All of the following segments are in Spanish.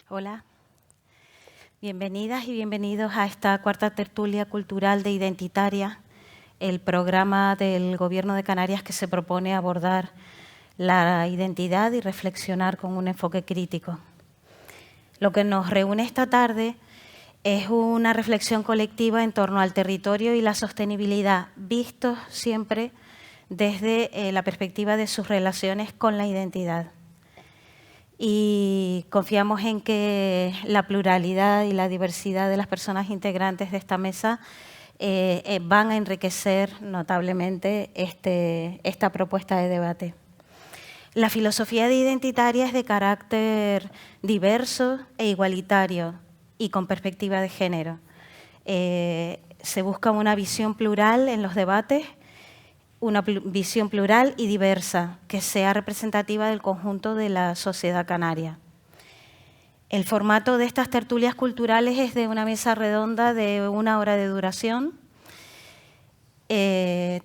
Hola, bienvenidas y bienvenidos a esta cuarta tertulia cultural de Identitaria, el programa del Gobierno de Canarias que se propone abordar la identidad y reflexionar con un enfoque crítico. Lo que nos reúne esta tarde es una reflexión colectiva en torno al territorio y la sostenibilidad, vistos siempre desde la perspectiva de sus relaciones con la identidad. Y confiamos en que la pluralidad y la diversidad de las personas integrantes de esta mesa van a enriquecer notablemente esta propuesta de debate. La filosofía de Identitaria es de carácter diverso e igualitario y con perspectiva de género. Se busca una visión plural en los debates, una visión plural y diversa que sea representativa del conjunto de la sociedad canaria. El formato de estas tertulias culturales es de una mesa redonda de 1 hora de duración. Se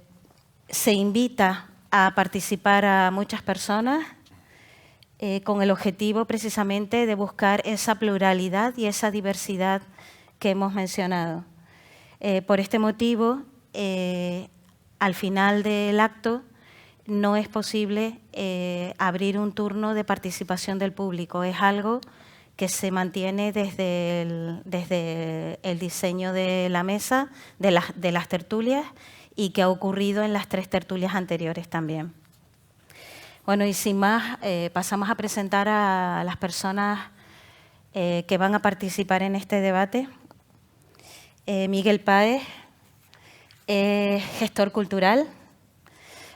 invita a participar a muchas personas con el objetivo precisamente de buscar esa pluralidad y esa diversidad que hemos mencionado. Por este motivo, al final del acto no es posible abrir un turno de participación del público. Es algo que se mantiene desde el diseño de la mesa, de las tertulias, y que ha ocurrido en las 3 tertulias anteriores también. Bueno, y sin más, pasamos a presentar a las personas que van a participar en este debate. Miguel Páez es gestor cultural,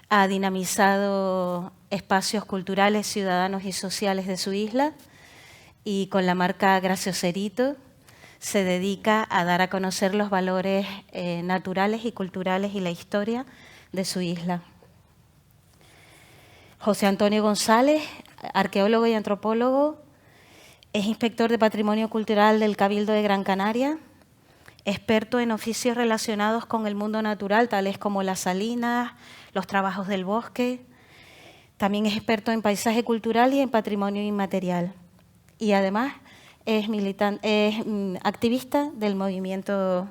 ha dinamizado espacios culturales, ciudadanos y sociales de su isla y con la marca Gracioserito se dedica a dar a conocer los valores naturales y culturales y la historia de su isla. José Antonio González, arqueólogo y antropólogo, es inspector de Patrimonio Cultural del Cabildo de Gran Canaria, experto en oficios relacionados con el mundo natural, tales como las salinas, los trabajos del bosque. También es experto en paisaje cultural y en patrimonio inmaterial. Y además es activista del movimiento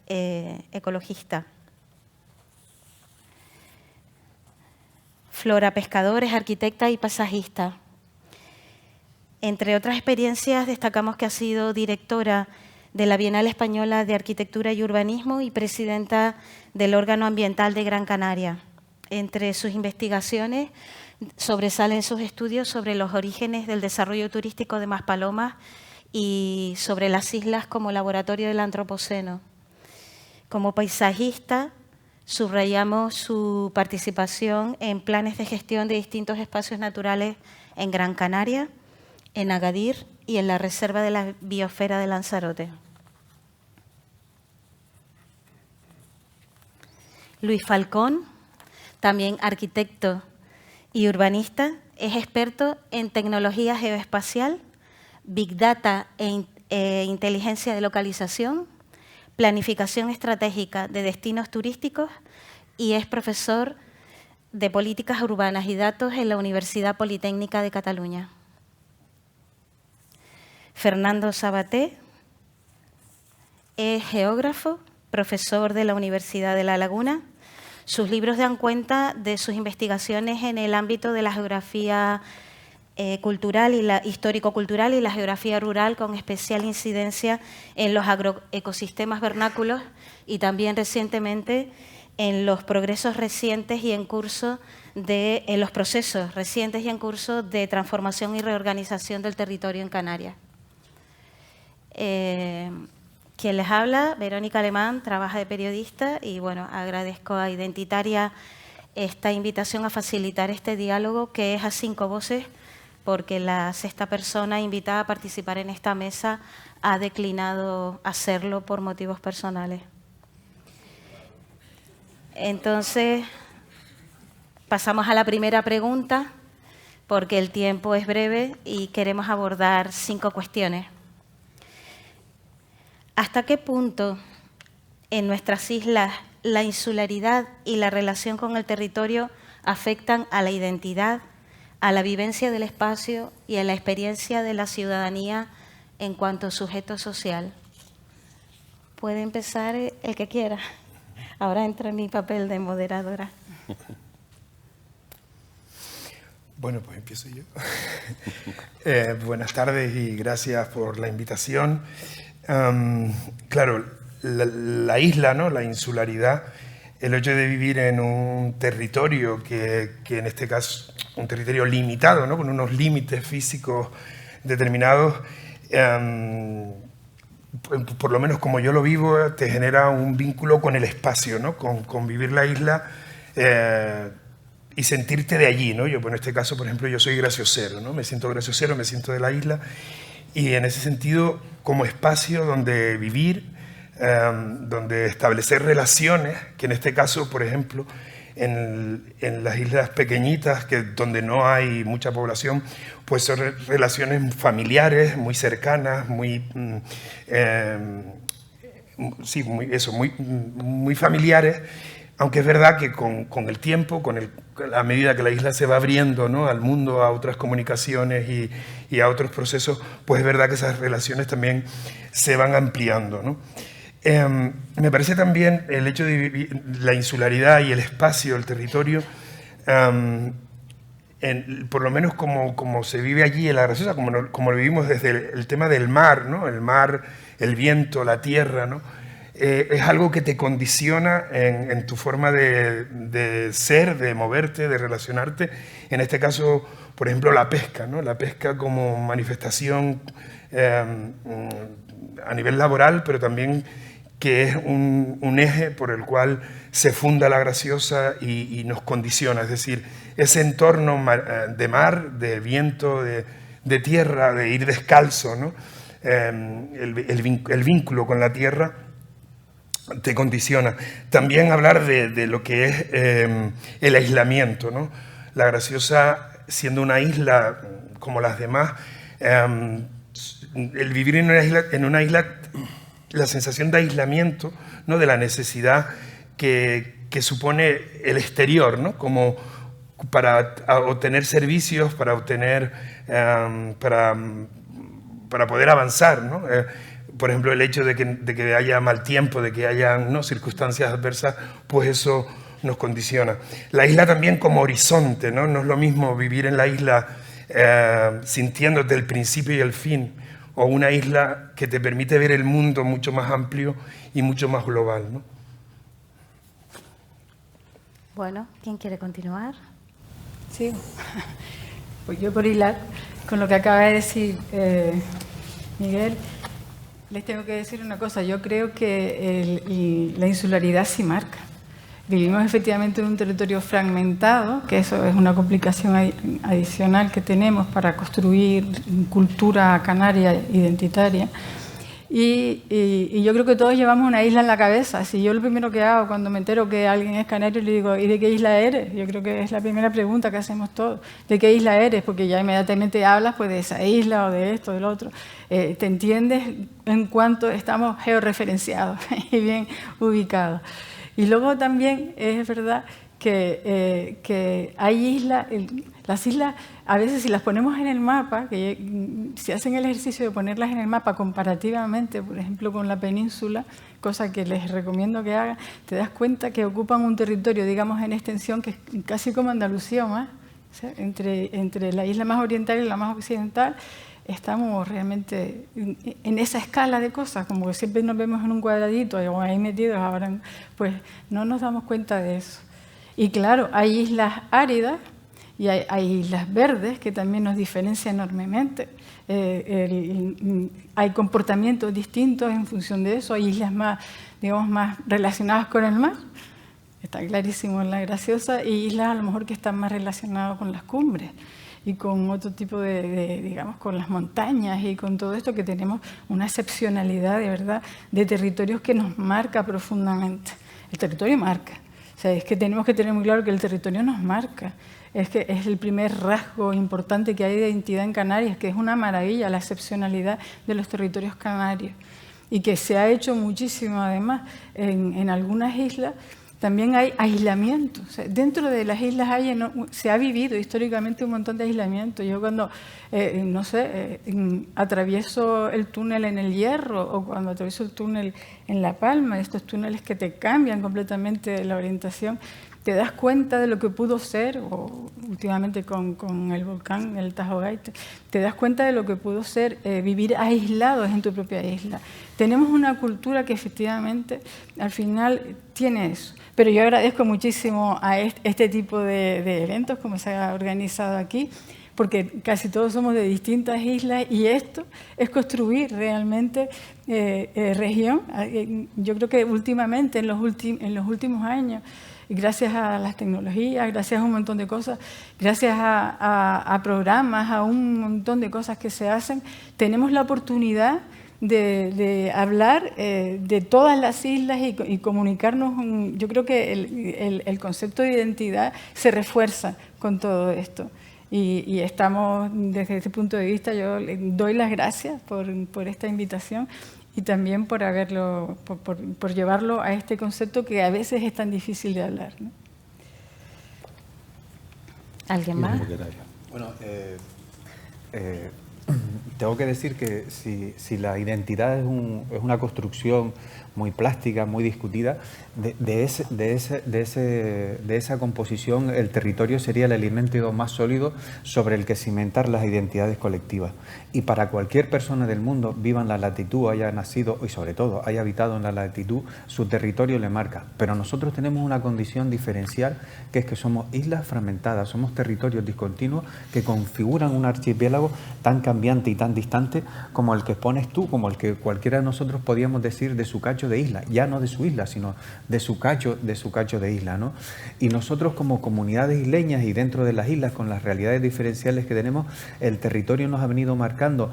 ecologista. Flora Pescador es arquitecta y paisajista. Entre otras experiencias, destacamos que ha sido directora de la Bienal Española de Arquitectura y Urbanismo y presidenta del órgano ambiental de Gran Canaria. Entre sus investigaciones sobresalen sus estudios sobre los orígenes del desarrollo turístico de Maspalomas y sobre las islas como laboratorio del Antropoceno. Como paisajista, subrayamos su participación en planes de gestión de distintos espacios naturales en Gran Canaria, en Agadir y en la Reserva de la Biosfera de Lanzarote. Luis Falcón, también arquitecto y urbanista, es experto en tecnología geoespacial, Big Data e inteligencia de localización, planificación estratégica de destinos turísticos y es profesor de políticas urbanas y datos en la Universidad Politécnica de Cataluña. Fernando Sabaté es geógrafo, profesor de la Universidad de La Laguna. Sus libros dan cuenta de sus investigaciones en el ámbito de la geografía cultural y la histórico-cultural y la geografía rural, con especial incidencia en los agroecosistemas vernáculos y también recientemente en los progresos recientes y en curso en los procesos recientes y en curso de transformación y reorganización del territorio en Canarias. Quien les habla, Verónica Alemán, trabaja de periodista y bueno, agradezco a Identitaria esta invitación a facilitar este diálogo que es a 5 voces, porque la 6ª persona invitada a participar en esta mesa ha declinado hacerlo por motivos personales. Entonces, pasamos a la primera pregunta, porque el tiempo es breve y queremos abordar 5 cuestiones. ¿Hasta qué punto en nuestras islas la insularidad y la relación con el territorio afectan a la identidad, a la vivencia del espacio y a la experiencia de la ciudadanía en cuanto sujeto social. Puede empezar el que quiera. Ahora entra en mi papel de moderadora. Bueno, pues empiezo yo. Buenas tardes y gracias por la invitación. Claro, la isla, ¿no? La insularidad, el hecho de vivir en un territorio que en este caso, un territorio limitado, ¿no? Con unos límites físicos determinados, por lo menos como yo lo vivo, te genera un vínculo con el espacio, ¿no? Con vivir la isla y sentirte de allí, ¿no? Yo, en este caso, por ejemplo, yo soy graciosero, ¿no? Me siento graciosero, me siento de la isla, y en ese sentido, como espacio donde vivir, donde establecer relaciones, que en este caso, por ejemplo, en las islas pequeñitas, donde no hay mucha población, pues son relaciones familiares, muy cercanas, muy familiares, aunque es verdad que con el tiempo, a medida que la isla se va abriendo, ¿no? Al mundo, a otras comunicaciones y a otros procesos, pues es verdad que esas relaciones también se van ampliando, ¿no? Me parece también el hecho de vivir la insularidad y el espacio, el territorio, por lo menos como se vive allí en La Graciosa, como lo vivimos desde el tema del mar, ¿no? El mar, el viento, la tierra, ¿no? Es algo que te condiciona en tu forma de ser, de moverte, de relacionarte. En este caso, por ejemplo, la pesca, ¿no? La pesca como manifestación a nivel laboral, pero también que es un eje por el cual se funda La Graciosa y nos condiciona. Es decir, ese entorno de mar, de viento, de tierra, de ir descalzo, ¿no? El vínculo con la tierra te condiciona. También hablar de lo que es el aislamiento, ¿no? La Graciosa, siendo una isla como las demás, el vivir en una isla, la sensación de aislamiento, ¿no? De la necesidad que supone el exterior, ¿no? Como para obtener servicios, para poder avanzar, ¿no? Por ejemplo, el hecho de que haya mal tiempo, de que haya, ¿no? Circunstancias adversas, pues eso nos condiciona. La isla también como horizonte, ¿no? No es lo mismo vivir en la isla sintiéndote el principio y el fin, o una isla que te permite ver el mundo mucho más amplio y mucho más global, ¿no? Bueno, ¿quién quiere continuar? Sí, pues yo por hilar con lo que acaba de decir Miguel, les tengo que decir una cosa. Yo creo que la insularidad sí marca. Vivimos efectivamente en un territorio fragmentado, que eso es una complicación adicional que tenemos para construir cultura canaria identitaria. Y yo creo que todos llevamos una isla en la cabeza. Si yo lo primero que hago cuando me entero que alguien es canario, le digo, ¿y de qué isla eres? Yo creo que es la primera pregunta que hacemos todos. ¿De qué isla eres? Porque ya inmediatamente hablas pues, de esa isla o de esto, del otro. Te entiendes en cuanto estamos georreferenciados y bien ubicados. Y luego también es verdad que hay islas, las islas, a veces si las ponemos en el mapa, que si hacen el ejercicio de ponerlas en el mapa comparativamente, por ejemplo con la península, cosa que les recomiendo que hagan, te das cuenta que ocupan un territorio, digamos, en extensión que es casi como Andalucía o más, ¿sí? Entre la isla más oriental y la más occidental. Estamos realmente en esa escala de cosas, como que siempre nos vemos en un cuadradito o ahí metidos, ahora pues no nos damos cuenta de eso. Y claro, hay islas áridas y hay islas verdes que también nos diferencian enormemente. Hay comportamientos distintos en función de eso, hay islas más, digamos, más relacionadas con el mar, está clarísimo en La Graciosa, y islas a lo mejor que están más relacionadas con las cumbres y con otro tipo digamos, con las montañas y con todo esto, que tenemos una excepcionalidad, de verdad, de territorios que nos marca profundamente. El territorio marca. O sea, es que tenemos que tener muy claro que el territorio nos marca. Es que es el primer rasgo importante que hay de identidad en Canarias, que es una maravilla, la excepcionalidad de los territorios canarios. Y que se ha hecho muchísimo, además, en algunas islas, también hay aislamiento. O sea, dentro de las Islas Haya se ha vivido históricamente un montón de aislamiento. Yo cuando, no sé, atravieso el túnel en el Hierro o cuando atravieso el túnel en La Palma, estos túneles que te cambian completamente la orientación, te das cuenta de lo que pudo ser, o últimamente con el volcán, el Tajo Gaita, te das cuenta de lo que pudo ser vivir aislados en tu propia isla. Tenemos una cultura que efectivamente al final tiene eso. Pero yo agradezco muchísimo a este tipo de eventos como se ha organizado aquí, porque casi todos somos de distintas islas y esto es construir realmente región. Yo creo que últimamente, en los últimos años, y gracias a las tecnologías, gracias a un montón de cosas, gracias a programas, a un montón de cosas que se hacen, tenemos la oportunidad de hablar de todas las islas y comunicarnos. Yo creo que el concepto de identidad se refuerza con todo esto. Y estamos, desde ese punto de vista, yo le doy las gracias por esta invitación y también por llevarlo a este concepto que a veces es tan difícil de hablar, ¿no? ¿Alguien más? Bueno, tengo que decir que si la identidad es una construcción muy plástica, muy discutida, de esa composición el territorio sería el elemento más sólido sobre el que cimentar las identidades colectivas. Y para cualquier persona del mundo, viva en la latitud, haya nacido y sobre todo haya habitado en la latitud, su territorio le marca. Pero nosotros tenemos una condición diferencial, que es que somos islas fragmentadas, somos territorios discontinuos que configuran un archipiélago tan cambiante y tan distante como el que expones tú, como el que cualquiera de nosotros podíamos decir de su cacho de isla, ya no de su isla, sino de su cacho de isla, ¿no? Y nosotros como comunidades isleñas y dentro de las islas, con las realidades diferenciales que tenemos, el territorio nos ha venido marcando.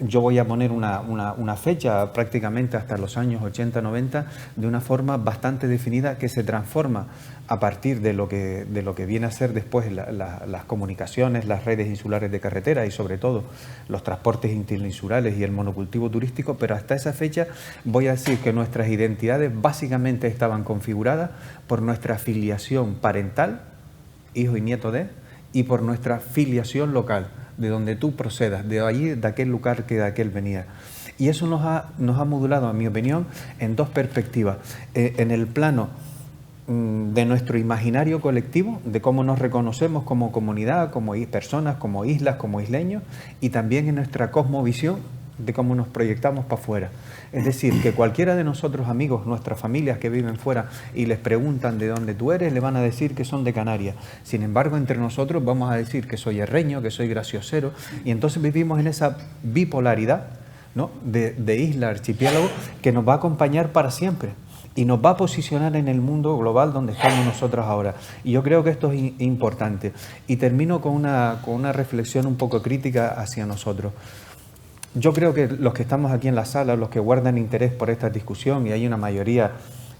Yo voy a poner una fecha, prácticamente hasta los años 80-90, de una forma bastante definida, que se transforma a partir de lo que viene a ser después las comunicaciones, las redes insulares de carretera y sobre todo los transportes interinsulares y el monocultivo turístico. Pero hasta esa fecha voy a decir que nuestras identidades básicamente estaban configuradas por nuestra filiación parental, hijo y nieto de, y por nuestra filiación local, de donde tú procedas, de allí, de aquel lugar que de aquel venía. Y eso nos ha modulado, en mi opinión, en dos perspectivas. En el plano de nuestro imaginario colectivo, de cómo nos reconocemos como comunidad, como personas, como islas, como isleños, y también en nuestra cosmovisión de cómo nos proyectamos para afuera. Es decir, que cualquiera de nosotros, amigos, nuestras familias que viven fuera y les preguntan de dónde tú eres, le van a decir que son de Canarias. Sin embargo, entre nosotros vamos a decir que soy herreño, que soy graciosero, y entonces vivimos en esa bipolaridad, ¿no?, de isla, archipiélago, que nos va a acompañar para siempre y nos va a posicionar en el mundo global donde estamos nosotros ahora. Y yo creo que esto es importante. Y termino con una reflexión un poco crítica hacia nosotros. Yo creo que los que estamos aquí en la sala, los que guardan interés por esta discusión, y hay una mayoría,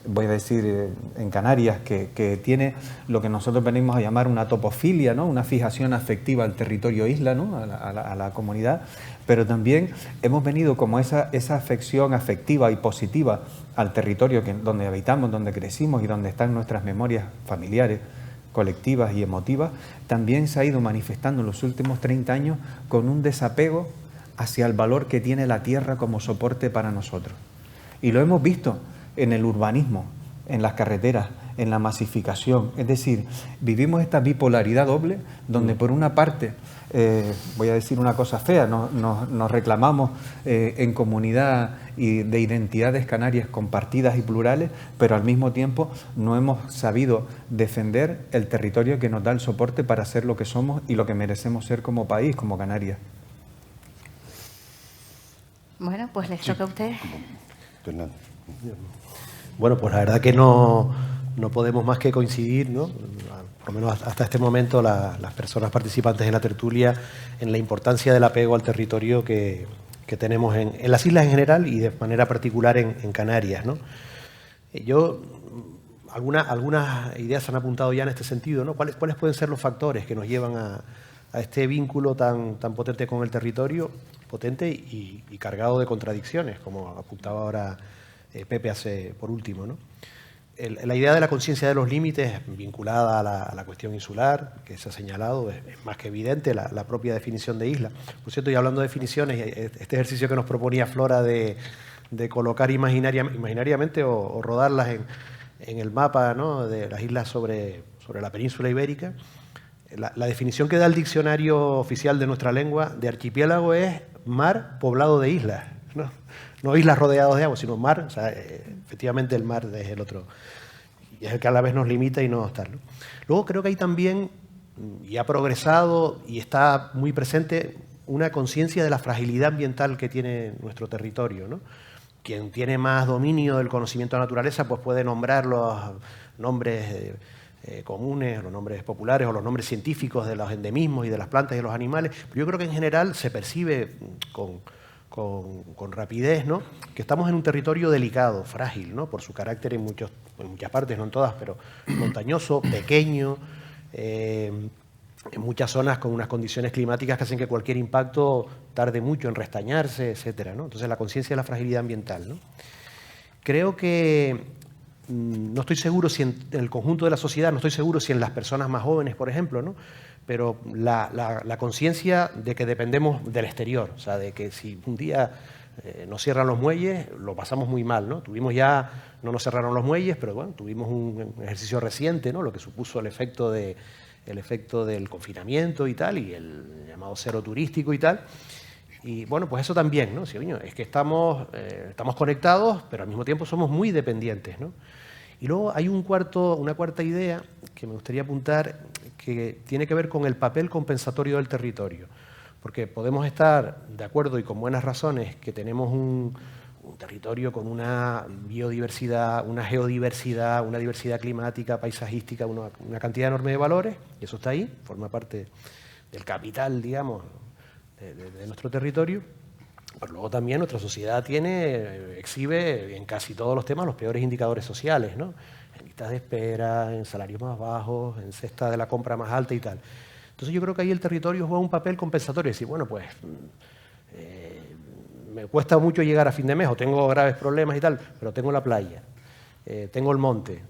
voy a decir, en Canarias, que tiene lo que nosotros venimos a llamar una topofilia, ¿no?, una fijación afectiva al territorio isla, ¿no?, a la comunidad, pero también hemos venido como esa afección afectiva y positiva al territorio donde habitamos, donde crecimos y donde están nuestras memorias familiares, colectivas y emotivas, también se ha ido manifestando en los últimos 30 años con un desapego hacia el valor que tiene la tierra como soporte para nosotros. Y lo hemos visto en el urbanismo, en las carreteras, en la masificación. Es decir, vivimos esta bipolaridad doble, donde por una parte, voy a decir una cosa fea, nos reclamamos en comunidad y de identidades canarias compartidas y plurales, pero al mismo tiempo no hemos sabido defender el territorio que nos da el soporte para ser lo que somos y lo que merecemos ser como país, como Canarias. Bueno, pues les toca a ustedes. Bueno, pues la verdad que no podemos más que coincidir, ¿no?, por lo menos hasta este momento, las personas participantes en la tertulia, en la importancia del apego al territorio que tenemos en las islas en general y de manera particular en Canarias, ¿no? Algunas ideas se han apuntado ya en este sentido, ¿no? ¿Cuáles pueden ser los factores que nos llevan a este vínculo tan potente con el territorio, potente y cargado de contradicciones, como apuntaba ahora Pepe por último, ¿no? la idea de la conciencia de los límites vinculada a la cuestión insular, que se ha señalado, es más que evidente, la propia definición de isla. Por cierto, y hablando de definiciones, este ejercicio que nos proponía Flora de colocar imaginariamente o rodarlas en el mapa, ¿no?, de las islas sobre la península ibérica, la definición que da el diccionario oficial de nuestra lengua de archipiélago es mar poblado de islas, ¿no? No islas rodeadas de agua, sino mar, o sea, efectivamente el mar es el otro, y es el que a la vez nos limita y no está, ¿no? Luego creo que hay también, y ha progresado y está muy presente, una conciencia de la fragilidad ambiental que tiene nuestro territorio, ¿no? Quien tiene más dominio del conocimiento de la naturaleza pues puede nombrar los nombres comunes, los nombres populares o los nombres científicos de los endemismos y de las plantas y de los animales, pero yo creo que en general se percibe con rapidez, ¿no?, que estamos en un territorio delicado, frágil, ¿no?, por su carácter en muchas partes, no en todas, pero montañoso, pequeño, en muchas zonas con unas condiciones climáticas que hacen que cualquier impacto tarde mucho en restañarse, etcétera, ¿no? Entonces la conciencia de la fragilidad ambiental, ¿no? Creo que no estoy seguro si en el conjunto de la sociedad, no estoy seguro si en las personas más jóvenes, por ejemplo, ¿no?, pero la conciencia de que dependemos del exterior, o sea, de que si un día nos cierran los muelles, lo pasamos muy mal, ¿no? No nos cerraron los muelles, pero bueno, tuvimos un ejercicio reciente, ¿no?, lo que supuso el efecto del confinamiento y tal, y el llamado cero turístico y tal. Y bueno, pues eso también, ¿no? Sí, es que estamos conectados, pero al mismo tiempo somos muy dependientes, ¿no? Y luego hay una cuarta idea que me gustaría apuntar, que tiene que ver con el papel compensatorio del territorio. Porque podemos estar de acuerdo y con buenas razones que tenemos un territorio con una biodiversidad, una geodiversidad, una diversidad climática, paisajística, una cantidad enorme de valores, y eso está ahí, forma parte del capital, digamos, de nuestro territorio. Pero luego también nuestra sociedad exhibe en casi todos los temas los peores indicadores sociales, ¿no? En listas de espera, en salarios más bajos, en cesta de la compra más alta y tal. Entonces yo creo que ahí el territorio juega un papel compensatorio, es decir, bueno, pues me cuesta mucho llegar a fin de mes o tengo graves problemas y tal, pero tengo la playa, tengo el monte.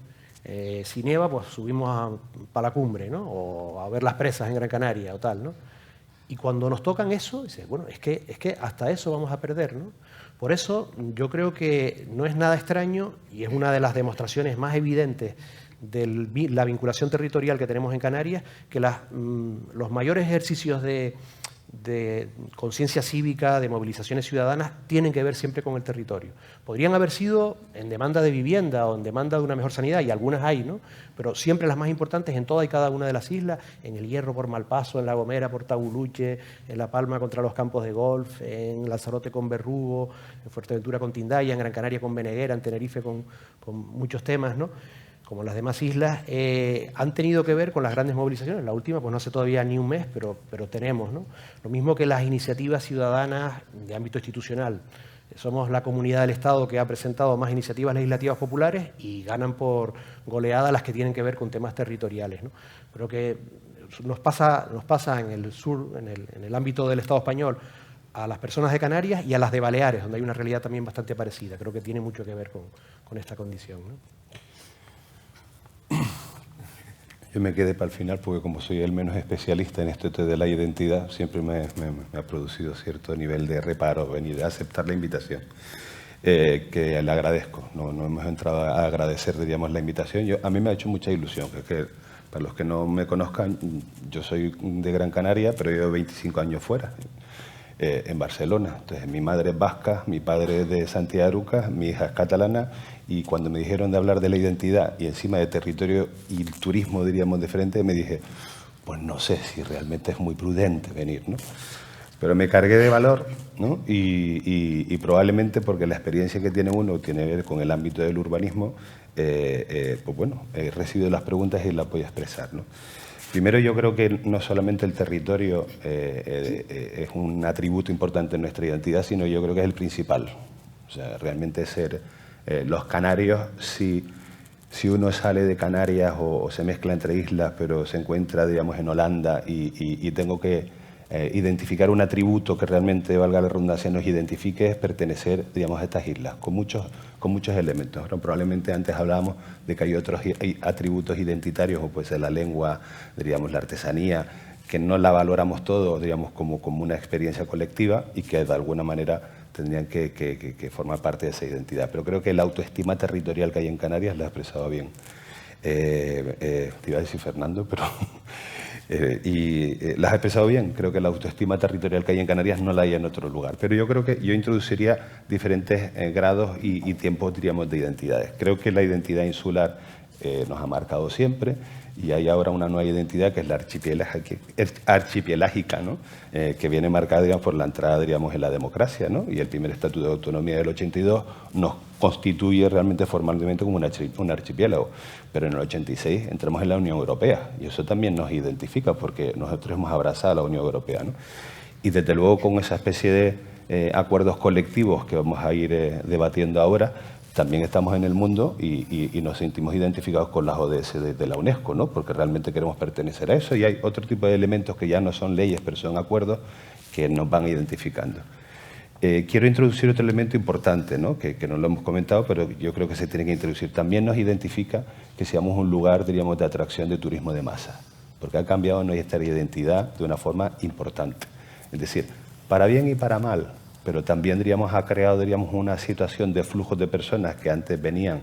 Si nieva, pues subimos para la cumbre, ¿no?, o a ver las presas en Gran Canaria o tal, ¿no? Y cuando nos tocan eso, dices, bueno, es que hasta eso vamos a perder, ¿no? Por eso yo creo que no es nada extraño, y es una de las demostraciones más evidentes de la vinculación territorial que tenemos en Canarias, que los mayores ejercicios de conciencia cívica, de movilizaciones ciudadanas, tienen que ver siempre con el territorio. Podrían haber sido en demanda de vivienda o en demanda de una mejor sanidad, y algunas hay, ¿no?, pero siempre las más importantes en toda y cada una de las islas, en El Hierro por Malpaso, en La Gomera por Tabuluche, en La Palma contra los campos de golf, en Lanzarote con Berrugo, en Fuerteventura con Tindaya, en Gran Canaria con Beneguera, en Tenerife con muchos temas, ¿no?, como las demás islas, han tenido que ver con las grandes movilizaciones. La última, pues no hace todavía ni un mes, pero tenemos, ¿no? Lo mismo que las iniciativas ciudadanas de ámbito institucional. Somos la comunidad del Estado que ha presentado más iniciativas legislativas populares y ganan por goleada las que tienen que ver con temas territoriales, ¿no? Creo que nos pasa en el sur, en el ámbito del Estado español, a las personas de Canarias y a las de Baleares, donde hay una realidad también bastante parecida. Creo que tiene mucho que ver con esta condición, ¿no? Yo me quedé para el final porque como soy el menos especialista en esto de la identidad, siempre me ha producido cierto nivel de reparo venir a aceptar la invitación, que le agradezco. No hemos entrado a agradecer, diríamos, la invitación. A mí me ha hecho mucha ilusión, que para los que no me conozcan, yo soy de Gran Canaria, pero llevo 25 años fuera, en Barcelona. Entonces, mi madre es vasca, mi padre es de Santiago de Arucas, mi hija es catalana, y cuando me dijeron de hablar de la identidad y encima de territorio y turismo, diríamos, de frente, me dije, pues no sé si realmente es muy prudente venir, ¿no? Pero me cargué de valor, ¿no? Y probablemente porque la experiencia que tiene uno tiene que ver con el ámbito del urbanismo, pues bueno, he recibido las preguntas y las voy a expresar, ¿no? Primero, yo creo que no solamente el territorio es un atributo importante en nuestra identidad, sino yo creo que es el principal. O sea, realmente los canarios, si uno sale de Canarias o se mezcla entre islas, pero se encuentra, digamos, en Holanda y tengo que identificar un atributo que realmente, valga la redundancia, nos identifique es pertenecer, digamos, a estas islas, con muchos elementos. Pero probablemente antes hablábamos de que hay otros atributos identitarios, o puede ser la lengua, diríamos, la artesanía, que no la valoramos todo, digamos, como una experiencia colectiva y que de alguna manera tendrían que formar parte de esa identidad. Pero creo que la autoestima territorial que hay en Canarias la ha expresado bien. Te iba a decir Fernando, pero... las he expresado bien. Creo que la autoestima territorial que hay en Canarias no la hay en otro lugar. Pero yo creo que yo introduciría diferentes grados y tiempos, diríamos, de identidades. Creo que la identidad insular nos ha marcado siempre y hay ahora una nueva identidad que es la archipelágica, ¿no? Que viene marcada, digamos, por la entrada, diríamos, en la democracia, ¿no? Y el primer Estatuto de Autonomía del 82 nos constituye realmente formalmente como un archipiélago. Pero en el 86 entramos en la Unión Europea y eso también nos identifica porque nosotros hemos abrazado a la Unión Europea, ¿no? Y desde luego con esa especie de acuerdos colectivos que vamos a ir debatiendo ahora, también estamos en el mundo y nos sentimos identificados con las ODS de la UNESCO, ¿no? Porque realmente queremos pertenecer a eso y hay otro tipo de elementos que ya no son leyes, pero son acuerdos que nos van identificando. Quiero introducir otro elemento importante, ¿no? Que no lo hemos comentado, pero yo creo que se tiene que introducir. También nos identifica que seamos un lugar, diríamos, de atracción de turismo de masa, porque ha cambiado nuestra identidad de una forma importante. Es decir, para bien y para mal, pero también, diríamos, ha creado, diríamos, una situación de flujos de personas que antes venían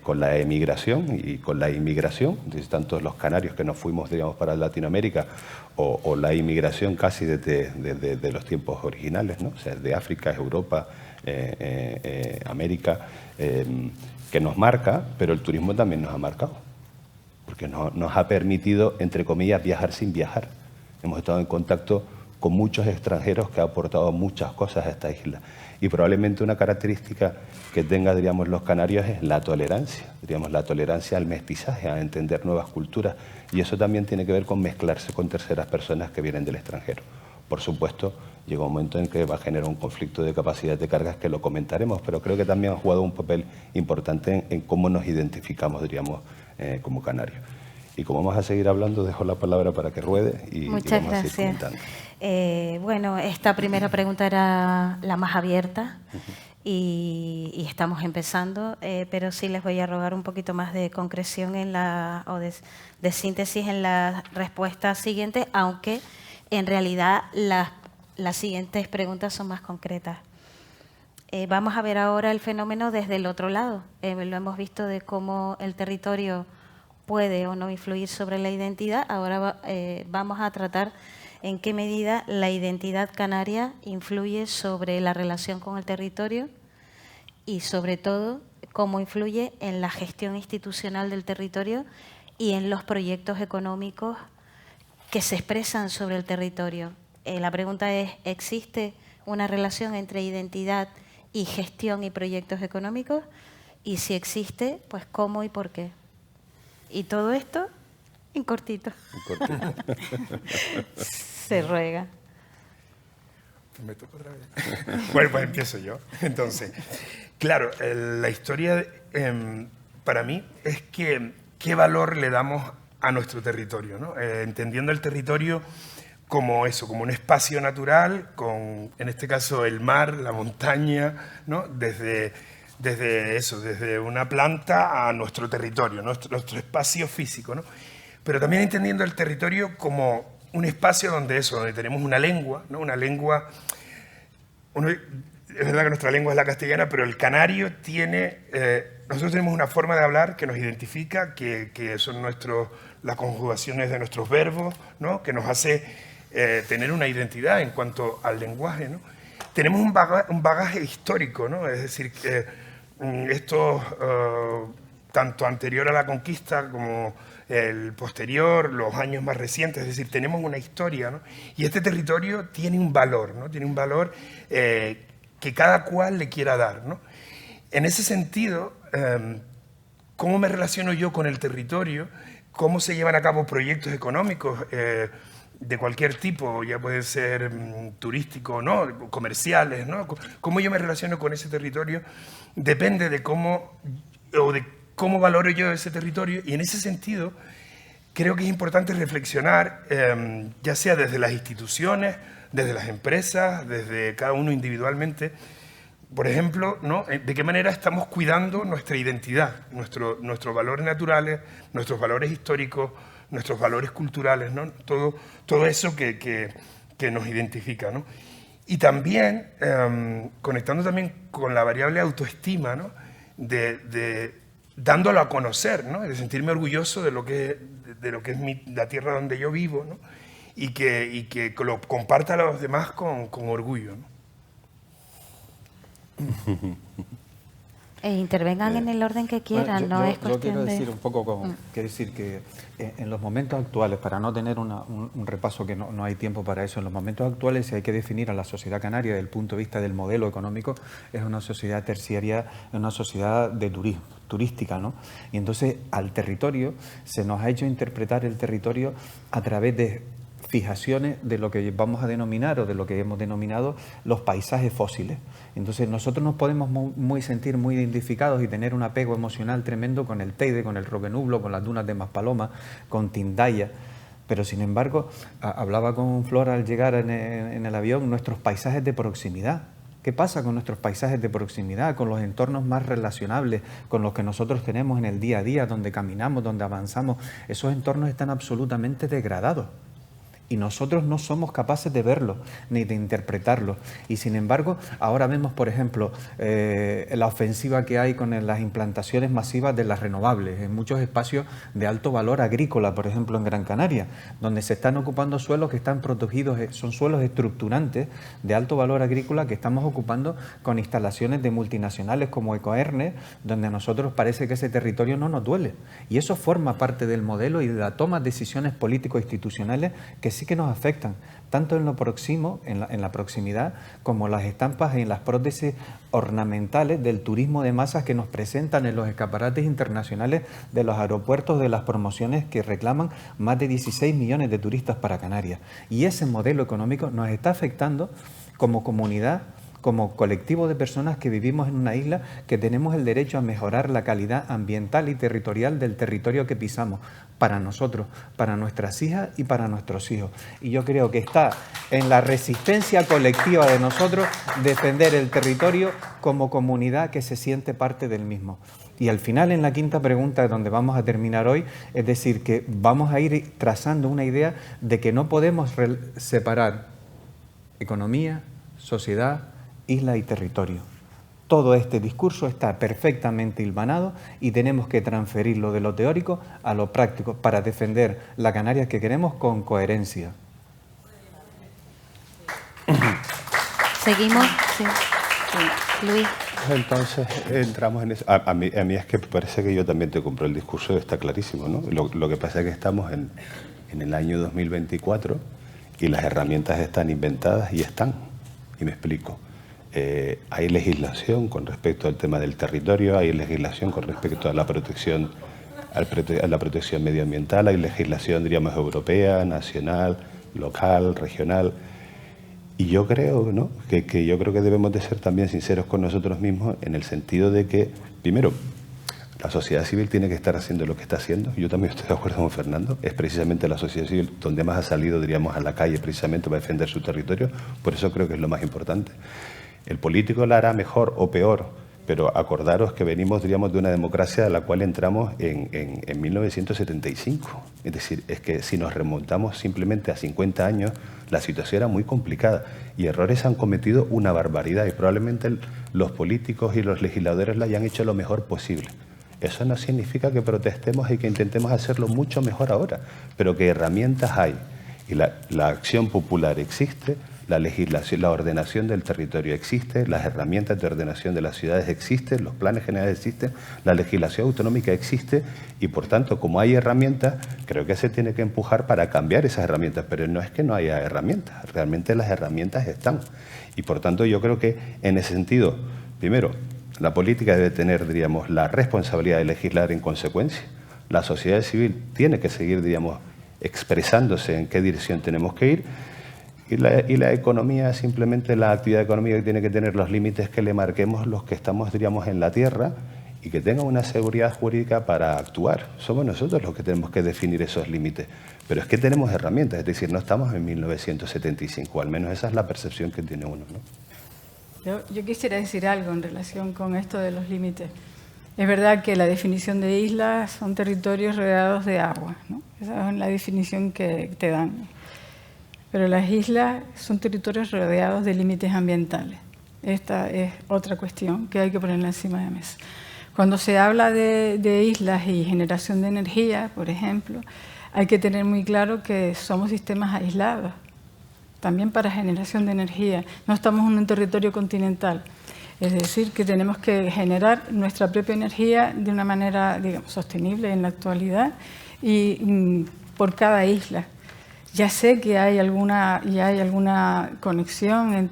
con la emigración y con la inmigración, tanto los canarios que nos fuimos, digamos, para Latinoamérica, o la inmigración casi desde los tiempos originales, ¿no? O sea, de África, Europa, América, que nos marca, pero el turismo también nos ha marcado, porque nos ha permitido, entre comillas, viajar sin viajar. Hemos estado en contacto con muchos extranjeros que han aportado muchas cosas a esta isla. Y probablemente una característica que tengan, diríamos, los canarios es la tolerancia, diríamos, la tolerancia al mestizaje, a entender nuevas culturas. Y eso también tiene que ver con mezclarse con terceras personas que vienen del extranjero. Por supuesto, llega un momento en que va a generar un conflicto de capacidad de cargas que lo comentaremos, pero creo que también ha jugado un papel importante en cómo nos identificamos, diríamos, como canarios. Y como vamos a seguir hablando, dejo la palabra para que ruede y Muchas vamos a seguir gracias. comentando. Bueno, esta primera pregunta era la más abierta y estamos empezando, pero sí les voy a rogar un poquito más de concreción o de síntesis en la respuesta siguiente, aunque en realidad las siguientes preguntas son más concretas. Vamos a ver ahora el fenómeno desde el otro lado. Lo hemos visto de cómo el territorio puede o no influir sobre la identidad. Ahora vamos a tratar en qué medida la identidad canaria influye sobre la relación con el territorio y, sobre todo, cómo influye en la gestión institucional del territorio y en los proyectos económicos que se expresan sobre el territorio. La pregunta es, ¿existe una relación entre identidad y gestión y proyectos económicos? Y si existe, pues ¿cómo y por qué? Y todo esto en cortito. Se ruega. ¿Me toca otra vez? Bueno, pues empiezo yo. Entonces, claro, la historia para mí es que qué valor le damos a nuestro territorio, ¿no? Entendiendo el territorio como eso, como un espacio natural, con, en este caso, el mar, la montaña, ¿no? Desde eso, desde una planta a nuestro territorio, nuestro espacio físico, ¿no? Pero también entendiendo el territorio como un espacio donde tenemos una lengua, ¿no? Una lengua, es verdad que nuestra lengua es la castellana, pero el canario tiene, nosotros tenemos una forma de hablar que nos identifica, que son las conjugaciones de nuestros verbos, ¿no? Que nos hace tener una identidad en cuanto al lenguaje, ¿no? Tenemos un bagaje histórico, ¿no? Es decir, que tanto anterior a la conquista como el posterior, los años más recientes, es decir, tenemos una historia, ¿no? Y este territorio tiene un valor, ¿no? Tiene un valor que cada cual le quiera dar, ¿no? En ese sentido, ¿cómo me relaciono yo con el territorio? ¿Cómo se llevan a cabo proyectos económicos de cualquier tipo, ya pueden ser turísticos o no, comerciales, ¿no? Cómo yo me relaciono con ese territorio depende de cómo valoro yo ese territorio, y en ese sentido creo que es importante reflexionar, ya sea desde las instituciones, desde las empresas, desde cada uno individualmente, por ejemplo, ¿no? De qué manera estamos cuidando nuestra identidad, nuestros valores naturales, nuestros valores históricos, nuestros valores culturales, ¿no? Todo eso que nos identifica, ¿no? Y también, conectando también con la variable autoestima, ¿no? Dándolo a conocer, ¿no? De sentirme orgulloso de lo que es la tierra donde yo vivo, ¿no? Y que lo comparta a los demás con orgullo, ¿no? Intervengan en el orden que quieran, no es yo cuestión quiero de... decir un poco, quiero decir que en los momentos actuales, para no tener un repaso que no hay tiempo para eso, en los momentos actuales, si hay que definir a la sociedad canaria desde el punto de vista del modelo económico, es una sociedad terciaria, es una sociedad de turística, ¿no? Y entonces al territorio se nos ha hecho interpretar el territorio a través de fijaciones de lo que vamos a denominar o de lo que hemos denominado los paisajes fósiles. Entonces nosotros nos podemos sentir muy identificados y tener un apego emocional tremendo con el Teide, con el Roque Nublo, con las dunas de Maspaloma, con Tindaya, pero sin embargo, hablaba con Flor al llegar en el avión, nuestros paisajes de proximidad. ¿Qué pasa con nuestros paisajes de proximidad, con los entornos más relacionables, con los que nosotros tenemos en el día a día, donde caminamos, donde avanzamos? Esos entornos están absolutamente degradados. Y nosotros no somos capaces de verlo ni de interpretarlo. Y sin embargo, ahora vemos, por ejemplo, la ofensiva que hay con las implantaciones masivas de las renovables en muchos espacios de alto valor agrícola, por ejemplo en Gran Canaria, donde se están ocupando suelos que están protegidos, son suelos estructurantes de alto valor agrícola que estamos ocupando con instalaciones de multinacionales como Ecoerne, donde a nosotros parece que ese territorio no nos duele. Y eso forma parte del modelo y de la toma de decisiones político-institucionales que sí que nos afectan, tanto en lo próximo, en la proximidad, como las estampas en las prótesis ornamentales del turismo de masas que nos presentan en los escaparates internacionales de los aeropuertos, de las promociones que reclaman más de 16 millones de turistas para Canarias. Y ese modelo económico nos está afectando como comunidad, como colectivo de personas que vivimos en una isla, que tenemos el derecho a mejorar la calidad ambiental y territorial del territorio que pisamos, para nosotros, para nuestras hijas y para nuestros hijos. Y yo creo que está en la resistencia colectiva de nosotros defender el territorio como comunidad que se siente parte del mismo. Y al final, en la quinta pregunta, donde vamos a terminar hoy, es decir, que vamos a ir trazando una idea de que no podemos separar economía, sociedad, isla y territorio. Todo este discurso está perfectamente hilvanado y tenemos que transferirlo de lo teórico a lo práctico para defender la Canarias que queremos con coherencia. Seguimos. Sí. Luis. Entonces entramos en eso. A mí es que parece que yo también te compro el discurso, está clarísimo, ¿no? Lo que pasa es que estamos en el año 2024 y las herramientas están inventadas y están. Y me explico. Hay legislación con respecto al tema del territorio, hay legislación con respecto a la protección medioambiental, hay legislación, diríamos, europea, nacional, local, regional. Y yo creo, ¿no?, que yo creo que debemos de ser también sinceros con nosotros mismos en el sentido de que, primero, la sociedad civil tiene que estar haciendo lo que está haciendo. Yo también estoy de acuerdo con Fernando. Es precisamente la sociedad civil donde más ha salido, diríamos, a la calle precisamente para defender su territorio. Por eso creo que es lo más importante. El político la hará mejor o peor, pero acordaros que venimos, diríamos, de una democracia a la cual entramos en 1975. Es decir, es que si nos remontamos simplemente a 50 años, la situación era muy complicada y errores han cometido una barbaridad y probablemente los políticos y los legisladores la hayan hecho lo mejor posible. Eso no significa que protestemos y que intentemos hacerlo mucho mejor ahora, pero que herramientas hay y la acción popular existe. La legislación, la ordenación del territorio existe, las herramientas de ordenación de las ciudades existen, los planes generales existen, la legislación autonómica existe y, por tanto, como hay herramientas, creo que se tiene que empujar para cambiar esas herramientas, pero no es que no haya herramientas, realmente las herramientas están. Y, por tanto, yo creo que en ese sentido, primero, la política debe tener, diríamos, la responsabilidad de legislar en consecuencia. La sociedad civil tiene que seguir, diríamos, expresándose en qué dirección tenemos que ir. Y la economía, simplemente la actividad económica, que tiene que tener los límites que le marquemos los que estamos, diríamos, en la tierra y que tengan una seguridad jurídica para actuar. Somos nosotros los que tenemos que definir esos límites. Pero es que tenemos herramientas, es decir, no estamos en 1975, al menos esa es la percepción que tiene uno, ¿no? Yo quisiera decir algo en relación con esto de los límites. Es verdad que la definición de islas son territorios rodeados de agua, ¿no? Esa es la definición que te dan. Pero las islas son territorios rodeados de límites ambientales. Esta es otra cuestión que hay que ponerla encima de la mesa. Cuando se habla de islas y generación de energía, por ejemplo, hay que tener muy claro que somos sistemas aislados, también para generación de energía. No estamos en un territorio continental. Es decir, que tenemos que generar nuestra propia energía de una manera, digamos, sostenible en la actualidad y por cada isla. Ya sé que hay alguna conexión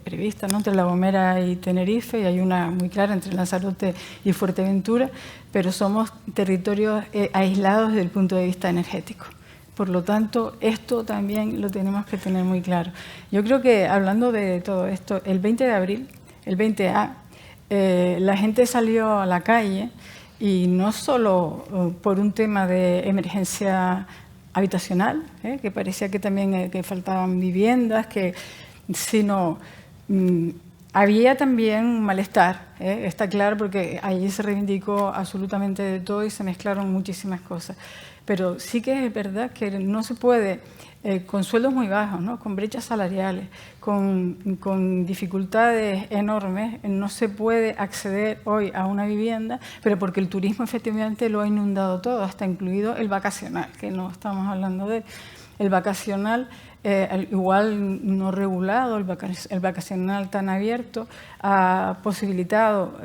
prevista, ¿no?, entre La Gomera y Tenerife, y hay una muy clara entre Lanzarote y Fuerteventura, pero somos territorios aislados desde el punto de vista energético. Por lo tanto, esto también lo tenemos que tener muy claro. Yo creo que, hablando de todo esto, el 20 de abril, el 20A, la gente salió a la calle, y no solo por un tema de emergencia habitacional, que parecía que también que faltaban viviendas, sino había también un malestar, está claro, porque allí se reivindicó absolutamente de todo y se mezclaron muchísimas cosas. Pero sí que es verdad que no se puede, con sueldos muy bajos, ¿no?, con brechas salariales, con dificultades enormes, no se puede acceder hoy a una vivienda, pero porque el turismo efectivamente lo ha inundado todo, hasta incluido el vacacional, que no estamos hablando de él. El vacacional, igual no regulado, el vacacional tan abierto, ha posibilitado